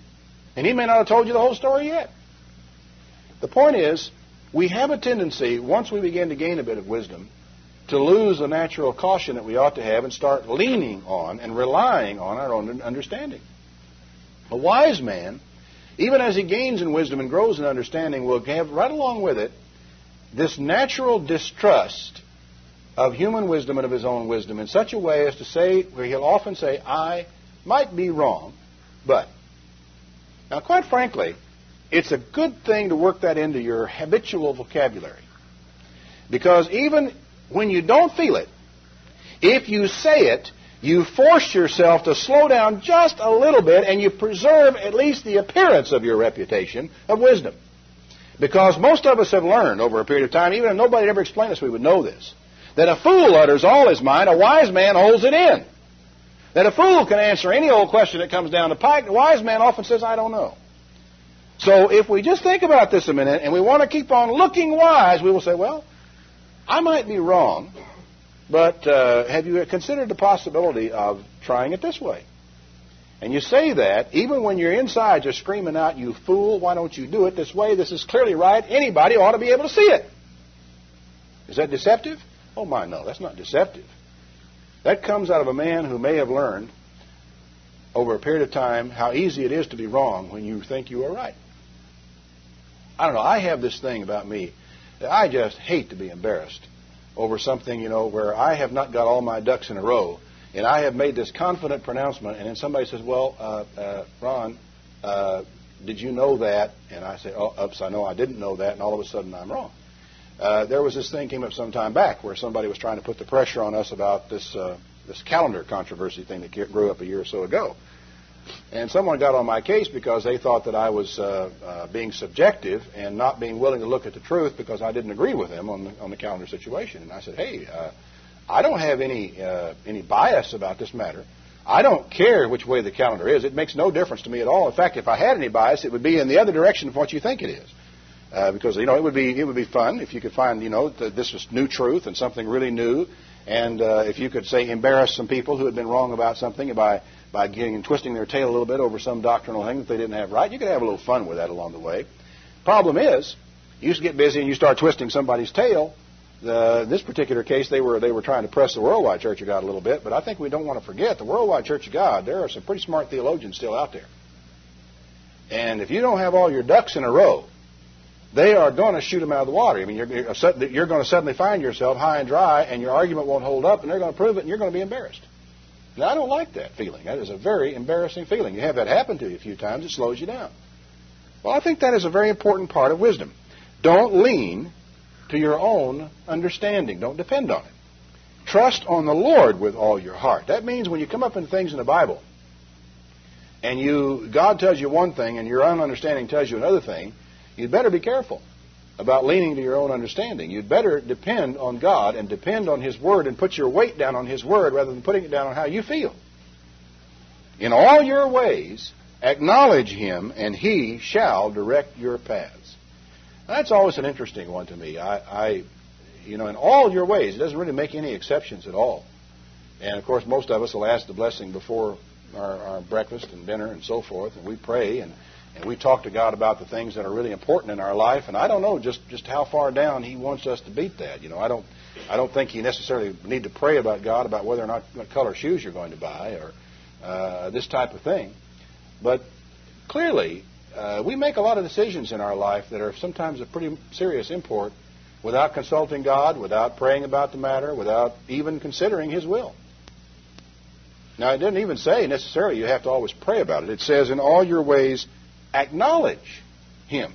And he may not have told you the whole story yet. The point is, we have a tendency, once we begin to gain a bit of wisdom, to lose the natural caution that we ought to have and start leaning on and relying on our own understanding. A wise man, even as he gains in wisdom and grows in understanding, will have right along with it this natural distrust of human wisdom and of his own wisdom in such a way as to say, where he'll often say, I might be wrong, but. Now, quite frankly, it's a good thing to work that into your habitual vocabulary. Because even when you don't feel it, if you say it, you force yourself to slow down just a little bit, and you preserve at least the appearance of your reputation of wisdom. Because most of us have learned over a period of time, even if nobody had ever explained this, we would know this, that a fool utters all his mind, a wise man holds it in. That a fool can answer any old question that comes down the pike. A wise man often says, I don't know. So if we just think about this a minute, and we want to keep on looking wise, we will say, well, I might be wrong, but have you considered the possibility of trying it this way? And you say that even when you're inside just screaming out, you fool, why don't you do it this way? This is clearly right. Anybody ought to be able to see it. Is that deceptive? Oh, my, no, that's not deceptive. That comes out of a man who may have learned over a period of time how easy it is to be wrong when you think you are right. I don't know, I have this thing about me that I just hate to be embarrassed over something, where I have not got all my ducks in a row, and I have made this confident pronouncement, and then somebody says, well, Ron, did you know that? And I say, oh, oops, I know I didn't know that, and all of a sudden I'm wrong. There was this thing came up some time back where somebody was trying to put the pressure on us about this calendar controversy thing that grew up a year or so ago. And someone got on my case because they thought that I was being subjective and not being willing to look at the truth because I didn't agree with them on the calendar situation. And I said, hey, I don't have any bias about this matter. I don't care which way the calendar is. It makes no difference to me at all. In fact, if I had any bias, it would be in the other direction of what you think it is. Because it would be fun if you could find that this was new truth and something really new, and if you could say embarrass some people who had been wrong about something by getting and twisting their tail a little bit over some doctrinal thing that they didn't have right. You could have a little fun with that along the way. Problem is, you get busy and you start twisting somebody's tail. This particular case, they were trying to press the Worldwide Church of God a little bit, but I think we don't want to forget the Worldwide Church of God. There are some pretty smart theologians still out there, and if you don't have all your ducks in a row, they are going to shoot them out of the water. I mean, you're going to suddenly find yourself high and dry, and your argument won't hold up, and they're going to prove it, and you're going to be embarrassed. Now, I don't like that feeling. That is a very embarrassing feeling. You have that happen to you a few times, it slows you down. Well, I think that is a very important part of wisdom. Don't lean to your own understanding. Don't depend on it. Trust on the Lord with all your heart. That means when you come up in things in the Bible, and God tells you one thing, and your own understanding tells you another thing, you'd better be careful about leaning to your own understanding. You'd better depend on God and depend on His Word and put your weight down on His Word rather than putting it down on how you feel. In all your ways, acknowledge Him, and He shall direct your paths. That's always an interesting one to me. In all your ways, it doesn't really make any exceptions at all. And, of course, most of us will ask the blessing before our breakfast and dinner and so forth, and we pray and we talk to God about the things that are really important in our life, and I don't know just how far down He wants us to beat that. I don't think you necessarily need to pray about God about whether or not what color shoes you're going to buy or this type of thing. But clearly, we make a lot of decisions in our life that are sometimes of pretty serious import without consulting God, without praying about the matter, without even considering His will. Now, it didn't even say necessarily you have to always pray about it. It says, in all your ways, acknowledge Him.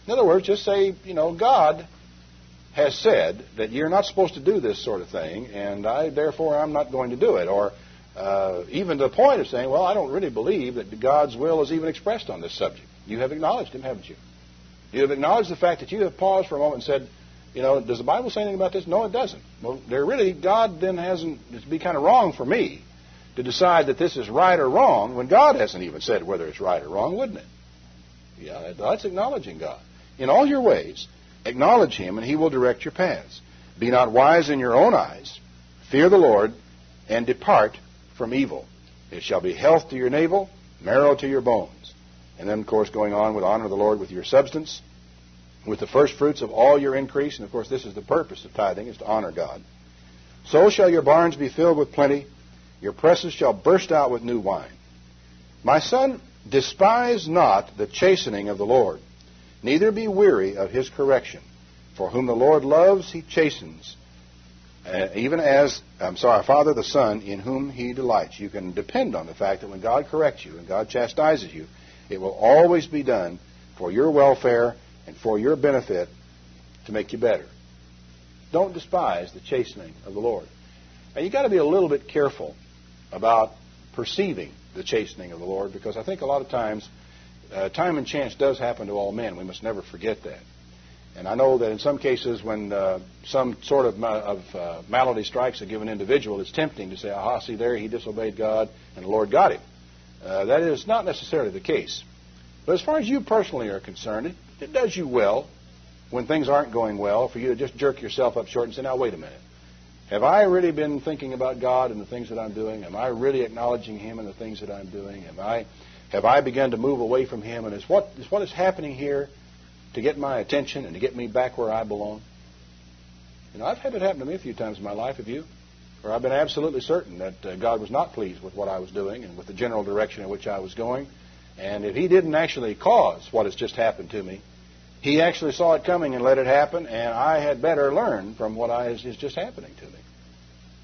In other words, just say, God has said that you're not supposed to do this sort of thing, and therefore I'm not going to do it. Or even to the point of saying, well, I don't really believe that God's will is even expressed on this subject. You have acknowledged Him, haven't you? You have acknowledged the fact that you have paused for a moment and said, does the Bible say anything about this? No, it doesn't. Well, God then hasn't, it'd be kind of wrong for me to decide that this is right or wrong when God hasn't even said whether it's right or wrong, wouldn't it? Yeah, that's acknowledging God. In all your ways, acknowledge Him, and He will direct your paths. Be not wise in your own eyes. Fear the Lord, and depart from evil. It shall be health to your navel, marrow to your bones. And then, of course, going on with honor the Lord with your substance, with the first fruits of all your increase. And, of course, this is the purpose of tithing, is to honor God. So shall your barns be filled with plenty. Your presses shall burst out with new wine. My son, despise not the chastening of the Lord, neither be weary of His correction. For whom the Lord loves, He chastens, Father the Son, in whom He delights. You can depend on the fact that when God corrects you and God chastises you, it will always be done for your welfare and for your benefit to make you better. Don't despise the chastening of the Lord. Now, you've got to be a little bit careful about perceiving the chastening of the Lord, because I think a lot of times time and chance does happen to all men. We must never forget that. And I know that in some cases when some sort of malady strikes a given individual, it's tempting to say, aha, see there, he disobeyed God and the Lord got him. That is not necessarily the case. But as far as you personally are concerned, it does you well when things aren't going well for you to just jerk yourself up short and say, now wait a minute. Have I really been thinking about God and the things that I'm doing? Am I really acknowledging Him in the things that I'm doing? Have I begun to move away from Him? And is what is happening here to get my attention and to get me back where I belong? You know, I've had it happen to me a few times in my life. Have you? Where I've been absolutely certain that God was not pleased with what I was doing and with the general direction in which I was going. And if He didn't actually cause what has just happened to me, He actually saw it coming and let it happen, and I had better learn from what is just happening to me.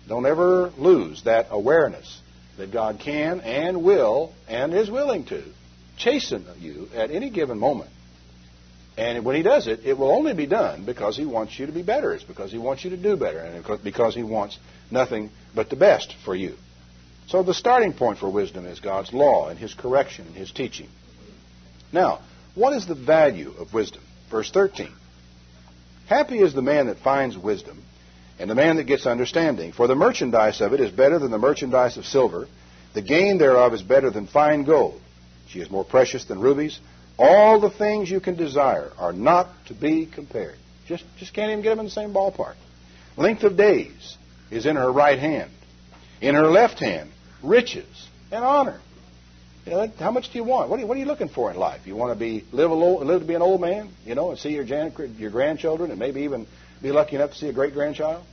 Don't ever lose that awareness that God can and will and is willing to chasten you at any given moment. And when He does it, it will only be done because He wants you to be better. It's because He wants you to do better, and because He wants nothing but the best for you. So the starting point for wisdom is God's law and His correction and His teaching. Now, what is the value of wisdom? Verse 13. Happy is the man that finds wisdom, and the man that gets understanding. For the merchandise of it is better than the merchandise of silver. The gain thereof is better than fine gold. She is more precious than rubies. All the things you can desire are not to be compared. Just can't even get them in the same ballpark. Length of days is in her right hand. In her left hand, riches and honor. You know, how much do you want? What are you looking for in life? You want to live to be an old man, you know, and see your grandchildren, and maybe even be lucky enough to see a great-grandchild?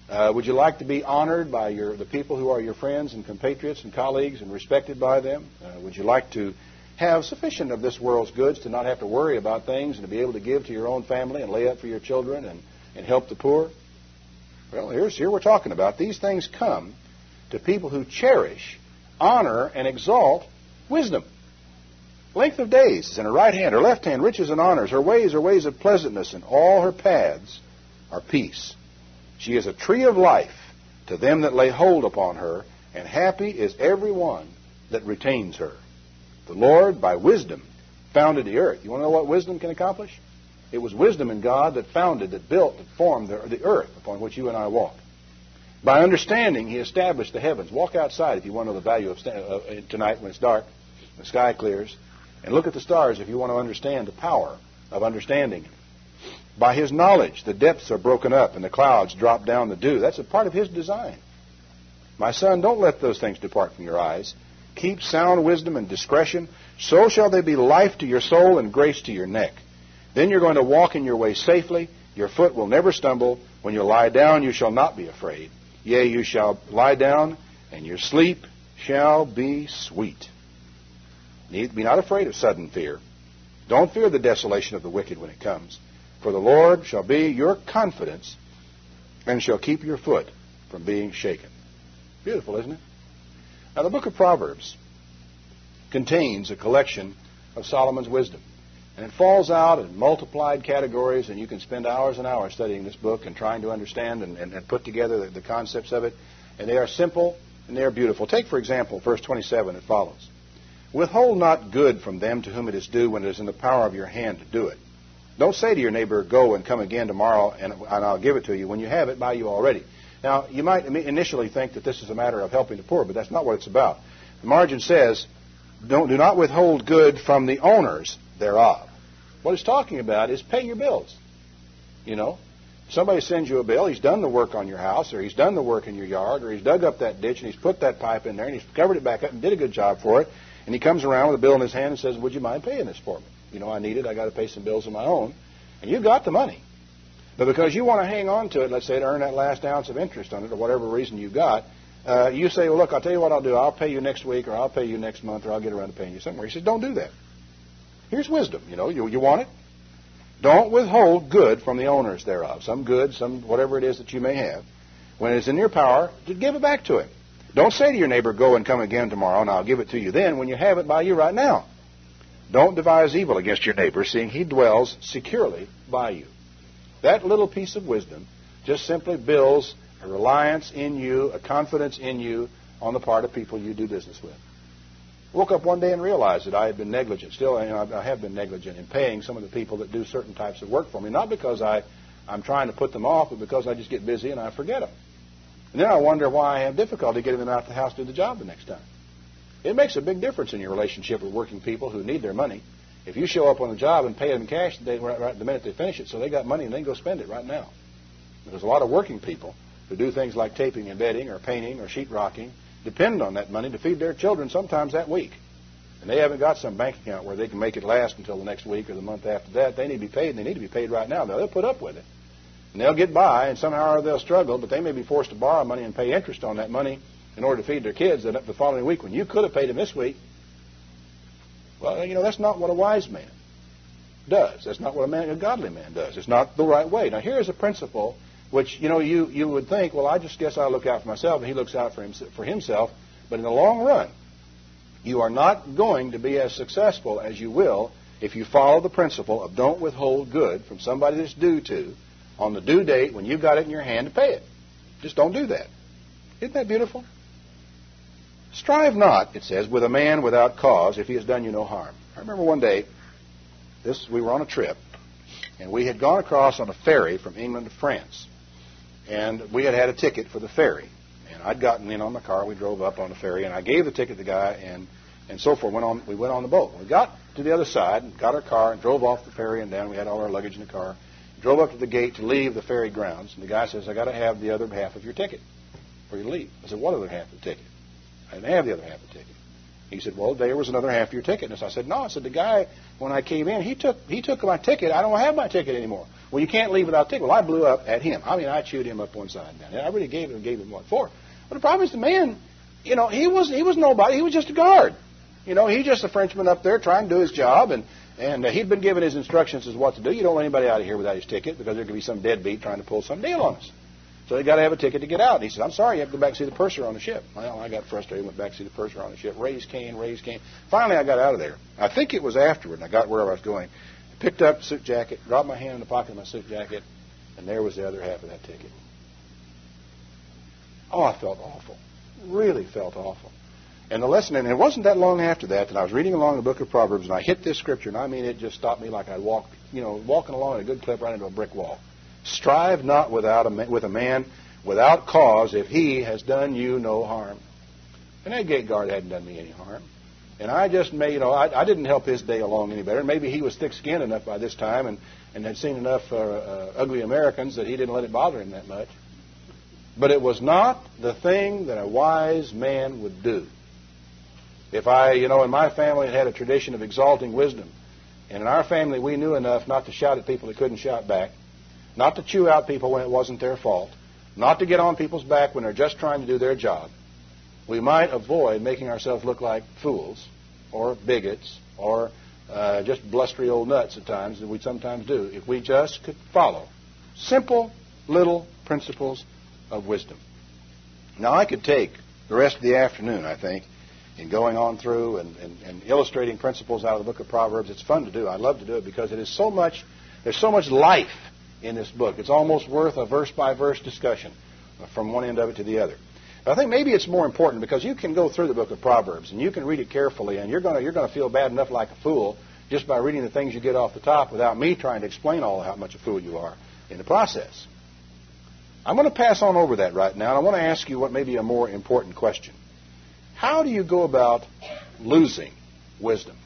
Would you like to be honored by the people who are your friends and compatriots and colleagues and respected by them? Would you like to have sufficient of this world's goods to not have to worry about things and to be able to give to your own family and lay up for your children and help the poor? Well, here we're talking about. These things come to people who cherish, honor, and exalt wisdom. Length of days is in her right hand, her left hand, riches and honors. Her ways are ways of pleasantness, and all her paths are peace. She is a tree of life to them that lay hold upon her, and happy is every one that retains her. The Lord, by wisdom, founded the earth. You want to know what wisdom can accomplish? It was wisdom in God that founded, that built, that formed the earth upon which you and I walk. By understanding, He established the heavens. Walk outside if you want to know the value of tonight when it's dark, the sky clears, and look at the stars if you want to understand the power of understanding. By His knowledge, the depths are broken up and the clouds drop down the dew. That's a part of His design. My son, don't let those things depart from your eyes. Keep sound wisdom and discretion. So shall they be life to your soul and grace to your neck. Then you're going to walk in your way safely. Your foot will never stumble. When you lie down, you shall not be afraid. Yea, you shall lie down, and your sleep shall be sweet. Be not afraid of sudden fear. Don't fear the desolation of the wicked when it comes. For the Lord shall be your confidence, and shall keep your foot from being shaken. Beautiful, isn't it? Now, the book of Proverbs contains a collection of Solomon's wisdom. And it falls out in multiplied categories, and you can spend hours and hours studying this book and trying to understand and put together the concepts of it. And they are simple and they are beautiful. Take, for example, verse 27, it follows. Withhold not good from them to whom it is due when it is in the power of your hand to do it. Don't say to your neighbor, go and come again tomorrow, and I'll give it to you when you have it by you already. Now, you might initially think that this is a matter of helping the poor, but that's not what it's about. The margin says, do not withhold good from the owners thereof. What it's talking about is pay your bills. You know, somebody sends you a bill, he's done the work on your house, or he's done the work in your yard, or he's dug up that ditch, and he's put that pipe in there, and he's covered it back up and did a good job for it, and he comes around with a bill in his hand and says, would you mind paying this for me? You know, I need it, I got to pay some bills of my own. And you've got the money. But because you want to hang on to it, let's say to earn that last ounce of interest on it, or whatever reason you got, you say, well, look, I'll tell you what I'll do. I'll pay you next week, or I'll pay you next month, or I'll get around to paying you somewhere. He says, don't do that. Here's wisdom. You know, you want it? Don't withhold good from the owners thereof. Some good, some whatever it is that you may have. When it's in your power, to give it back to him. Don't say to your neighbor, go and come again tomorrow, and I'll give it to you then when you have it by you right now. Don't devise evil against your neighbor, seeing he dwells securely by you. That little piece of wisdom just simply builds a reliance in you, a confidence in you on the part of people you do business with. I woke up one day and realized that I had been negligent. Still, I have been negligent in paying some of the people that do certain types of work for me, not because I'm trying to put them off, but because I just get busy and I forget them. And then I wonder why I have difficulty getting them out of the house to do the job the next time. It makes a big difference in your relationship with working people who need their money. If you show up on the job and pay them cash right the minute they finish it, so they got money and they can go spend it right now. There's a lot of working people who do things like taping and bedding or painting or sheetrocking, depend on that money to feed their children sometimes that week. And they haven't got some bank account where they can make it last until the next week or the month after that. They need to be paid, and they need to be paid right now. Now, they'll put up with it. And they'll get by, and somehow or other they'll struggle, but they may be forced to borrow money and pay interest on that money in order to feed their kids the following week when you could have paid them this week. Well, that's not what a wise man does. That's not what a godly man does. It's not the right way. Now, here's a principle which, you would think, well, I just guess I'll look out for myself, and he looks out for himself. But in the long run, you are not going to be as successful as you will if you follow the principle of don't withhold good from somebody that's due to on the due date when you've got it in your hand to pay it. Just don't do that. Isn't that beautiful? Strive not, it says, with a man without cause if he has done you no harm. I remember one day, we were on a trip, and we had gone across on a ferry from England to France. And we had a ticket for the ferry. And I'd gotten in on the car. We drove up on the ferry, and I gave the ticket to the guy, and so forth. We went on the boat. We got to the other side, and got our car, and drove off the ferry and down. We had all our luggage in the car. Drove up to the gate to leave the ferry grounds, and the guy says, I got to have the other half of your ticket for you to leave. I said, what other half of the ticket? I didn't have the other half of the ticket. He said, well, there was another half of your ticket. And I said, no. I said, the guy, when I came in, he took my ticket. I don't have my ticket anymore. Well, you can't leave without a ticket. Well, I blew up at him. I chewed him up one side and down. I really gave him what for. But the problem is the man, he was nobody. He was just a guard. He's just a Frenchman up there trying to do his job, and he'd been given his instructions as what to do. You don't let anybody out of here without his ticket because there could be some deadbeat trying to pull some deal on us. So they got to have a ticket to get out. And he said, I'm sorry, you have to go back and see the purser on the ship. Well, I got frustrated, went back to see the purser on the ship. Raise Cain. Finally, I got out of there. I think it was afterward, and I got where I was going. I picked up the suit jacket, dropped my hand in the pocket of my suit jacket, and there was the other half of that ticket. Oh, I felt awful. Really felt awful. And the lesson, and it wasn't that long after that I was reading along the book of Proverbs, and I hit this scripture, and I mean, it just stopped me like I'd walking along at a good clip right into a brick wall. Strive not with a man without cause if he has done you no harm. And that gate guard hadn't done me any harm. And I just I didn't help his day along any better. Maybe he was thick-skinned enough by this time and had seen enough ugly Americans that he didn't let it bother him that much. But it was not the thing that a wise man would do. If in my family had a tradition of exalting wisdom, and in our family we knew enough not to shout at people that couldn't shout back, not to chew out people when it wasn't their fault, not to get on people's back when they're just trying to do their job, we might avoid making ourselves look like fools or bigots or just blustery old nuts at times that we sometimes do if we just could follow simple little principles of wisdom. Now, I could take the rest of the afternoon, I think, in going on through and illustrating principles out of the book of Proverbs. It's fun to do. I love to do it because there's so much life in this book. It's almost worth a verse-by-verse discussion from one end of it to the other. But I think maybe it's more important because you can go through the book of Proverbs and you can read it carefully, and you're going to feel bad enough like a fool just by reading the things you get off the top without me trying to explain all how much a fool you are in the process. I'm going to pass on over that right now, and I want to ask you what may be a more important question. How do you go about losing wisdom?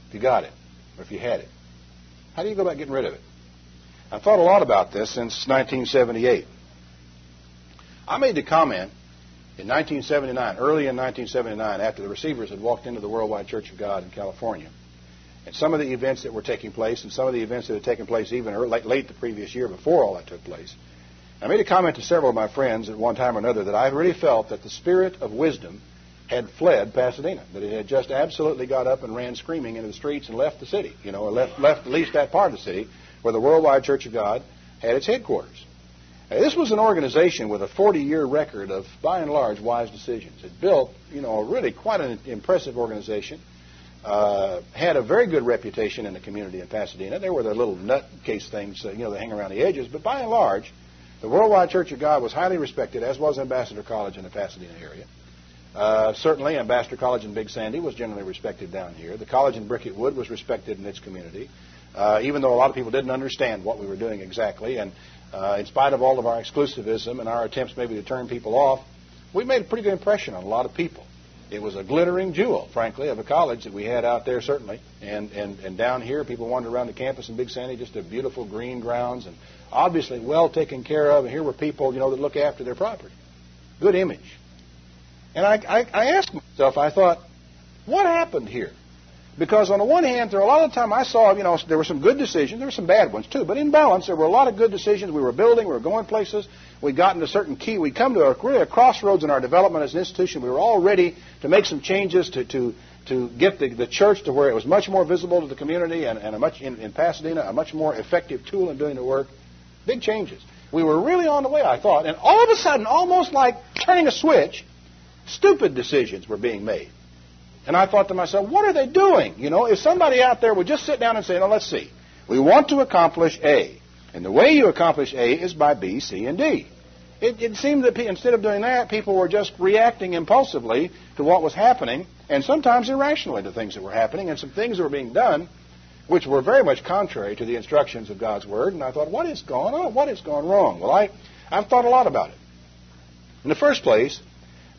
If you got it, or if you had it. How do you go about getting rid of it? I've thought a lot about this since 1978. I made the comment in 1979, early in 1979, after the receivers had walked into the Worldwide Church of God in California, and some of the events that were taking place, and some of the events that had taken place even late the previous year before all that took place. I made a comment to several of my friends at one time or another that I really felt that the spirit of wisdom had fled Pasadena, that it had just absolutely got up and ran screaming into the streets and left the city, or left at least that part of the city where the Worldwide Church of God had its headquarters. This was an organization with a 40-year record of, by and large, wise decisions. It built, really quite an impressive organization. had a very good reputation in the community in Pasadena. There were the little nutcase things, that hang around the edges. But by and large, the Worldwide Church of God was highly respected, as was Ambassador College in the Pasadena area. Certainly, Ambassador College in Big Sandy was generally respected down here. The college in Brickett Wood was respected in its community, even though a lot of people didn't understand what we were doing exactly. And in spite of all of our exclusivism and our attempts maybe to turn people off, we made a pretty good impression on a lot of people. It was a glittering jewel, frankly, of a college that we had out there, certainly. And down here, people wandered around the campus in Big Sandy, just a beautiful green grounds and obviously well taken care of. And here were people, that look after their property. Good image. And I asked myself, I thought, what happened here? Because on the one hand, there were a lot of the time I saw, there were some good decisions. There were some bad ones, too. But in balance, there were a lot of good decisions. We were building. We were going places. We'd gotten to a certain key. We'd come to really a crossroads in our development as an institution. We were all ready to make some changes to get the church to where it was much more visible to the community and in Pasadena, a much more effective tool in doing the work. Big changes. We were really on the way, I thought. And all of a sudden, almost like turning a switch, stupid decisions were being made. And I thought to myself, what are they doing? If somebody out there would just sit down and say, let's see. We want to accomplish A. And the way you accomplish A is by B, C, and D. It seemed that instead of doing that, people were just reacting impulsively to what was happening, and sometimes irrationally to things that were happening, and some things that were being done which were very much contrary to the instructions of God's Word. And I thought, what is going on? What has gone wrong? Well, I've thought a lot about it. In the first place,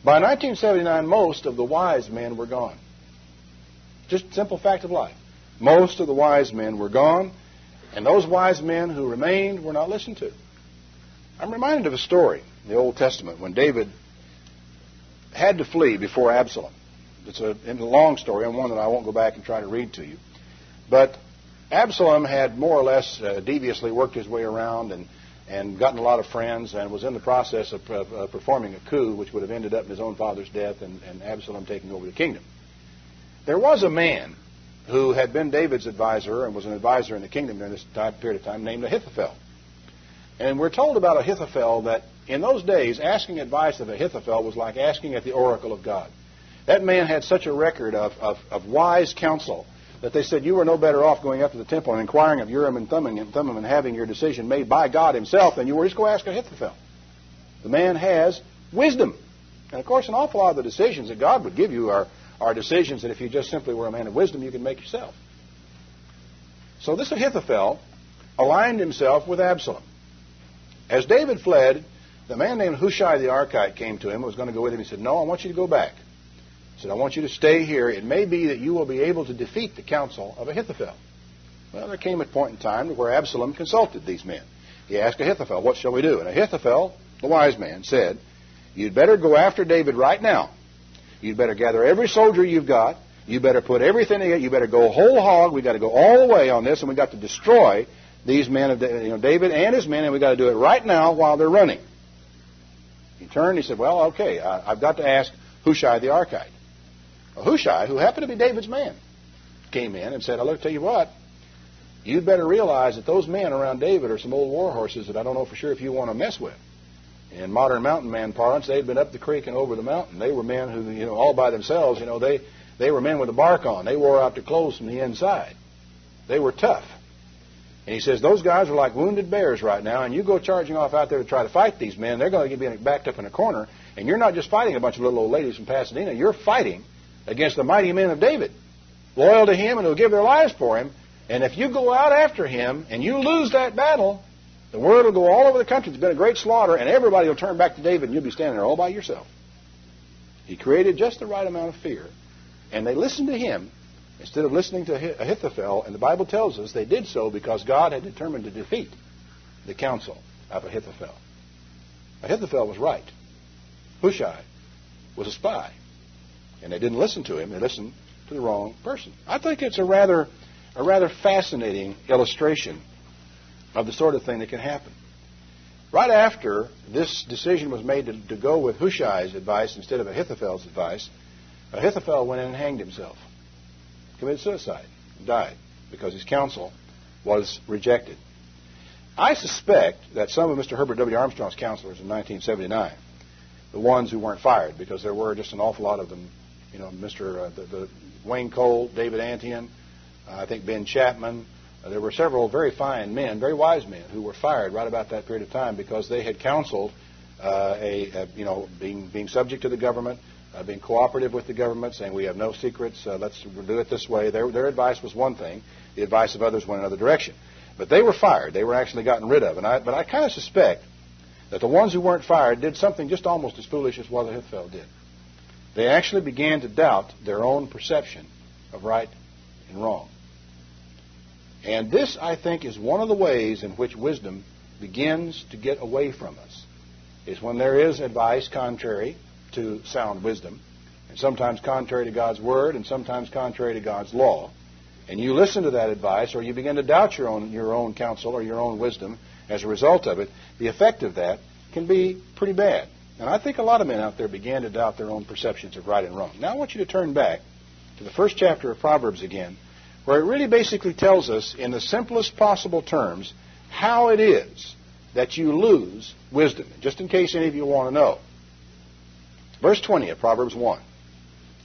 by 1979, most of the wise men were gone. Just simple fact of life. Most of the wise men were gone, and those wise men who remained were not listened to. I'm reminded of a story in the Old Testament when David had to flee before Absalom. It's a long story, and one that I won't go back and try to read to you. But Absalom had more or less deviously worked his way around and gotten a lot of friends and was in the process of performing a coup which would have ended up in his own father's death and Absalom taking over the kingdom. There was a man who had been David's advisor and was an advisor in the kingdom during this period of time named Ahithophel. And we're told about Ahithophel that in those days, asking advice of Ahithophel was like asking at the oracle of God. That man had such a record of wise counsel that they said you were no better off going up to the temple and inquiring of Urim and Thummim and having your decision made by God himself than you were just go ask Ahithophel. The man has wisdom. And, of course, an awful lot of the decisions that God would give you are decisions that if you just simply were a man of wisdom, you could make yourself. So this Ahithophel aligned himself with Absalom. As David fled, the man named Hushai the Archite came to him and was going to go with him. He said, no, I want you to go back. He said, I want you to stay here. It may be that you will be able to defeat the counsel of Ahithophel. Well, there came a point in time where Absalom consulted these men. He asked Ahithophel, what shall we do? And Ahithophel, the wise man, said, you'd better go after David right now. You'd better gather every soldier you've got. You better put everything in it. You better go whole hog. We've got to go all the way on this, and we've got to destroy these men of David and his men, and we've got to do it right now while they're running. He turned and he said, well, okay, I've got to ask Hushai the Archite. Well, Hushai, who happened to be David's man, came in and said, I'll tell you what, you'd better realize that those men around David are some old war horses that I don't know for sure if you want to mess with. In modern mountain man parlance, they'd been up the creek and over the mountain. They were men who, all by themselves, they were men with a bark on. They wore out their clothes from the inside. They were tough. And he says, those guys are like wounded bears right now, and you go charging off out there to try to fight these men, they're going to be backed up in a corner, and you're not just fighting a bunch of little old ladies from Pasadena, you're fighting against the mighty men of David, loyal to him and who'll give their lives for him. And if you go out after him and you lose that battle, the word will go all over the country. It's been a great slaughter, and everybody will turn back to David, and you'll be standing there all by yourself. He created just the right amount of fear, and they listened to him instead of listening to Ahithophel, and the Bible tells us they did so because God had determined to defeat the counsel of Ahithophel. Ahithophel was right. Hushai was a spy, and they didn't listen to him. They listened to the wrong person. I think it's a rather fascinating illustration of the sort of thing that can happen. Right after this decision was made to go with Hushai's advice instead of Ahithophel's advice, Ahithophel went in and hanged himself. Committed suicide, died, because his counsel was rejected. I suspect that some of Mr. Herbert W. Armstrong's counselors in 1979, the ones who weren't fired, because there were just an awful lot of them the Wayne Cole, David Antian, I think Ben Chapman. There were several very fine men, very wise men, who were fired right about that period of time because they had counseled being subject to the government, being cooperative with the government, saying we have no secrets, let's do it this way. Their advice was one thing. The advice of others went another direction. But they were fired. They were actually gotten rid of. But I kind of suspect that the ones who weren't fired did something just almost as foolish as Walter Hitzfeld did. They actually began to doubt their own perception of right and wrong. And this, I think, is one of the ways in which wisdom begins to get away from us, is when there is advice contrary to sound wisdom, and sometimes contrary to God's Word, and sometimes contrary to God's law, and you listen to that advice, or you begin to doubt your own counsel or your own wisdom as a result of it, the effect of that can be pretty bad. And I think a lot of men out there began to doubt their own perceptions of right and wrong. Now I want you to turn back to the first chapter of Proverbs again, where it really basically tells us in the simplest possible terms how it is that you lose wisdom, just in case any of you want to know. Verse 20 of Proverbs 1.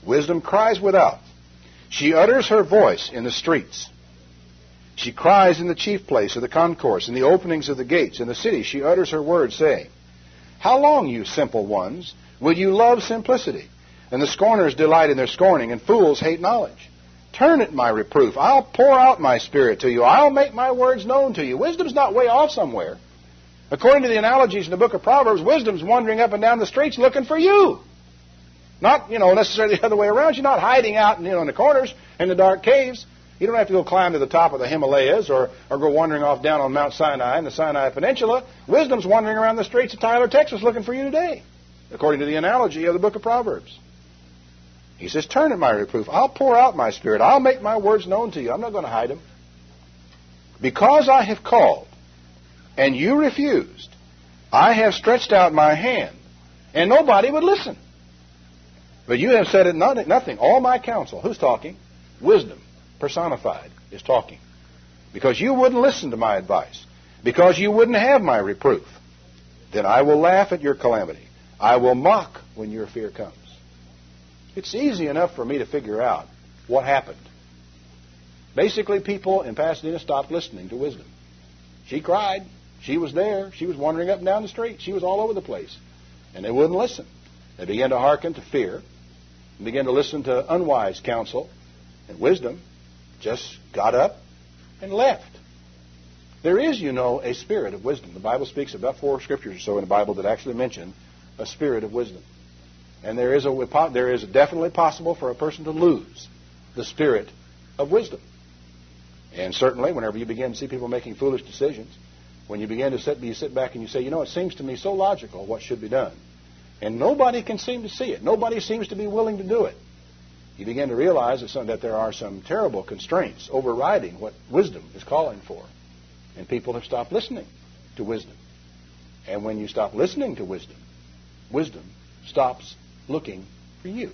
Wisdom cries without. She utters her voice in the streets. She cries in the chief place of the concourse, in the openings of the gates. In the city she utters her words, saying, How long, you simple ones, will you love simplicity? And the scorners delight in their scorning, and fools hate knowledge. Turn at my reproof. I'll pour out my spirit to you. I'll make my words known to you. Wisdom's not way off somewhere. According to the analogies in the book of Proverbs, wisdom's wandering up and down the streets looking for you. Not, necessarily the other way around. You're not hiding out, in the corners, in the dark caves. You don't have to go climb to the top of the Himalayas or go wandering off down on Mount Sinai in the Sinai Peninsula. Wisdom's wandering around the streets of Tyler, Texas looking for you today, according to the analogy of the book of Proverbs. He says, turn at my reproof. I'll pour out my spirit. I'll make my words known to you. I'm not going to hide them. Because I have called, and you refused, I have stretched out my hand, and nobody would listen. But you have said it nothing. All my counsel. Who's talking? Wisdom, personified, is talking. Because you wouldn't listen to my advice. Because you wouldn't have my reproof. Then I will laugh at your calamity. I will mock when your fear comes. It's easy enough for me to figure out what happened. Basically, people in Pasadena stopped listening to wisdom. She cried. She was there. She was wandering up and down the street. She was all over the place. And they wouldn't listen. They began to hearken to fear and began to listen to unwise counsel. And wisdom just got up and left. There is, a spirit of wisdom. The Bible speaks about 4 scriptures or so in the Bible that actually mention a spirit of wisdom. And there is definitely possible for a person to lose the spirit of wisdom. And certainly, whenever you begin to see people making foolish decisions, when you begin to you sit back and you say, it seems to me so logical what should be done. And nobody can seem to see it. Nobody seems to be willing to do it. You begin to realize that there are some terrible constraints overriding what wisdom is calling for. And people have stopped listening to wisdom. And when you stop listening to wisdom, wisdom stops looking for you.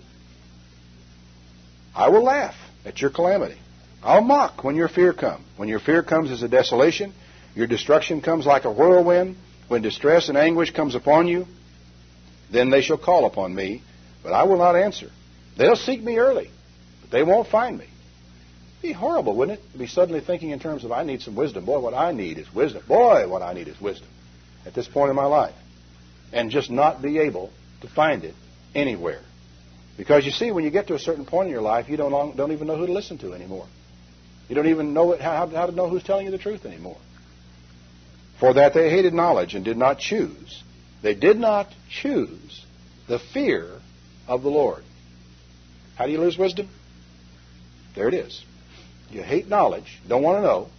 I will laugh at your calamity. I'll mock when your fear comes. When your fear comes as a desolation, your destruction comes like a whirlwind. When distress and anguish comes upon you, then they shall call upon me, but I will not answer. They'll seek me early, but they won't find me. It'd be horrible, wouldn't it, to be suddenly thinking in terms of, I need some wisdom. Boy, what I need is wisdom. Boy, what I need is wisdom at this point in my life. And just not be able to find it anywhere. Because you see, when you get to a certain point in your life, you don't even know who to listen to anymore. You don't even know how to know who's telling you the truth anymore. For that they hated knowledge and did not choose. They did not choose the fear of the Lord. How do you lose wisdom? There it is. You hate knowledge, don't want to know,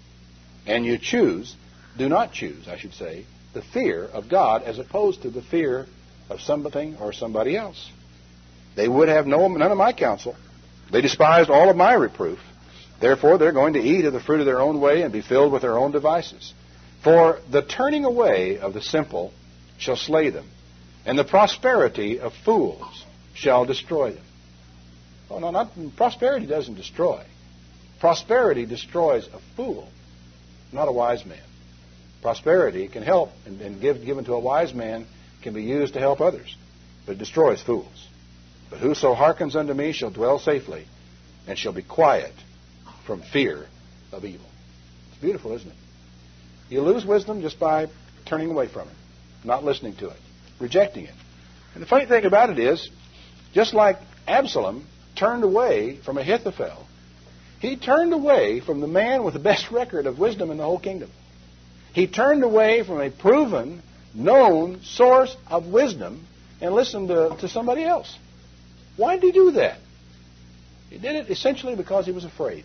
and you do not choose, I should say, the fear of God as opposed to the fear of something or somebody else. They would have none of my counsel. They despised all of my reproof. Therefore, they're going to eat of the fruit of their own way and be filled with their own devices. For the turning away of the simple shall slay them, and the prosperity of fools shall destroy them. Oh, no, prosperity doesn't destroy. Prosperity destroys a fool, not a wise man. Prosperity can help, and given to a wise man can be used to help others, but it destroys fools. But whoso hearkens unto me shall dwell safely, and shall be quiet from fear of evil. It's beautiful, isn't it? You lose wisdom just by turning away from it, not listening to it, rejecting it. And the funny thing about it is, just like Absalom turned away from Ahithophel, he turned away from the man with the best record of wisdom in the whole kingdom. He turned away from a proven, known source of wisdom and listened to somebody else. Why did he do that? He did it essentially because he was afraid.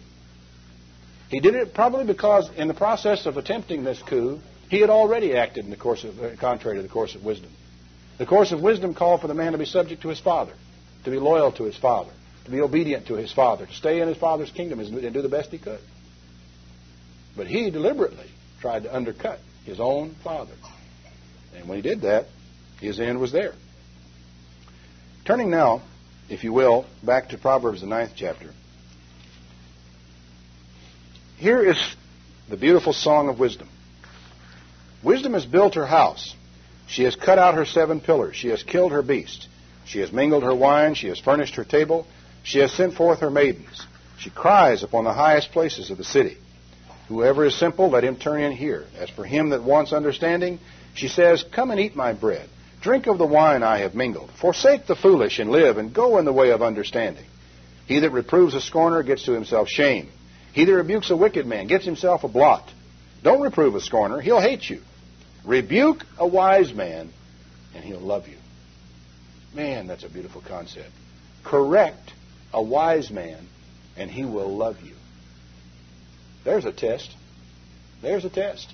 He did it probably because in the process of attempting this coup, he had already acted in the course of, contrary to the course of wisdom. The course of wisdom called for the man to be subject to his father, to be loyal to his father, to be obedient to his father, to stay in his father's kingdom and do the best he could. But he deliberately tried to undercut his own father. And when he did that, his end was there. Turning now, if you will, back to Proverbs, the 9th chapter. Here is the beautiful song of wisdom. Wisdom has built her house. She has cut out her 7 pillars. She has killed her beast. She has mingled her wine. She has furnished her table. She has sent forth her maidens. She cries upon the highest places of the city. Whoever is simple, let him turn in here. As for him that wants understanding, she says, come and eat my bread. Drink of the wine I have mingled. Forsake the foolish and live, and go in the way of understanding. He that reproves a scorner gets to himself shame. He that rebukes a wicked man gets himself a blot. Don't reprove a scorner. He'll hate you. Rebuke a wise man, and he'll love you. Man, that's a beautiful concept. Correct a wise man, and he will love you. There's a test. There's a test.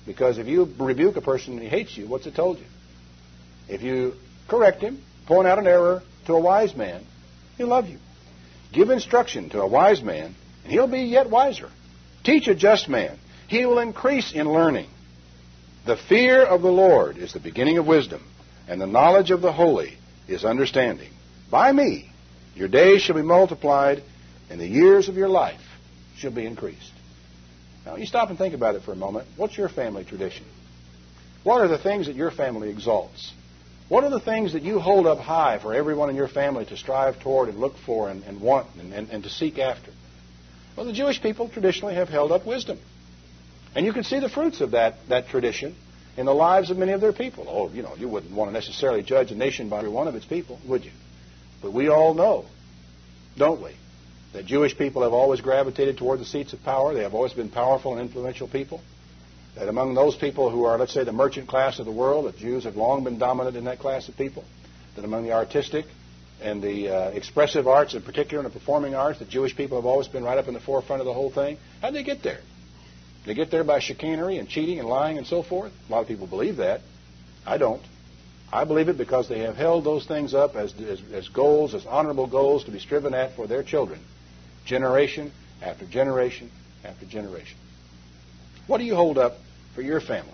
Because if you rebuke a person and he hates you, what's it told you? If you correct him, point out an error to a wise man, he'll love you. Give instruction to a wise man, and he'll be yet wiser. Teach a just man. He will increase in learning. The fear of the Lord is the beginning of wisdom, and the knowledge of the holy is understanding. By me, your days shall be multiplied, and the years of your life shall be increased. Now, you stop and think about it for a moment. What's your family tradition? What are the things that your family exalts? What are the things that you hold up high for everyone in your family to strive toward and look for and want and to seek after? Well, the Jewish people traditionally have held up wisdom. And you can see the fruits of that tradition in the lives of many of their people. Oh, you wouldn't want to necessarily judge a nation by every one of its people, would you? But we all know, don't we, that Jewish people have always gravitated toward the seats of power. They have always been powerful and influential people. That among those people who are, let's say, the merchant class of the world, that Jews have long been dominant in that class of people. That among the artistic and the expressive arts, in particular, and the performing arts, the Jewish people have always been right up in the forefront of the whole thing. How did they get there? They get there by chicanery and cheating and lying and so forth. A lot of people believe that. I don't. I believe it because they have held those things up as goals, as honorable goals to be striven at for their children, generation after generation after generation. What do you hold up for your family?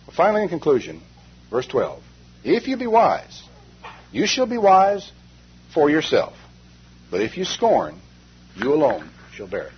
Well, finally, in conclusion, verse 12. If you be wise, you shall be wise for yourself. But if you scorn, you alone shall bear it.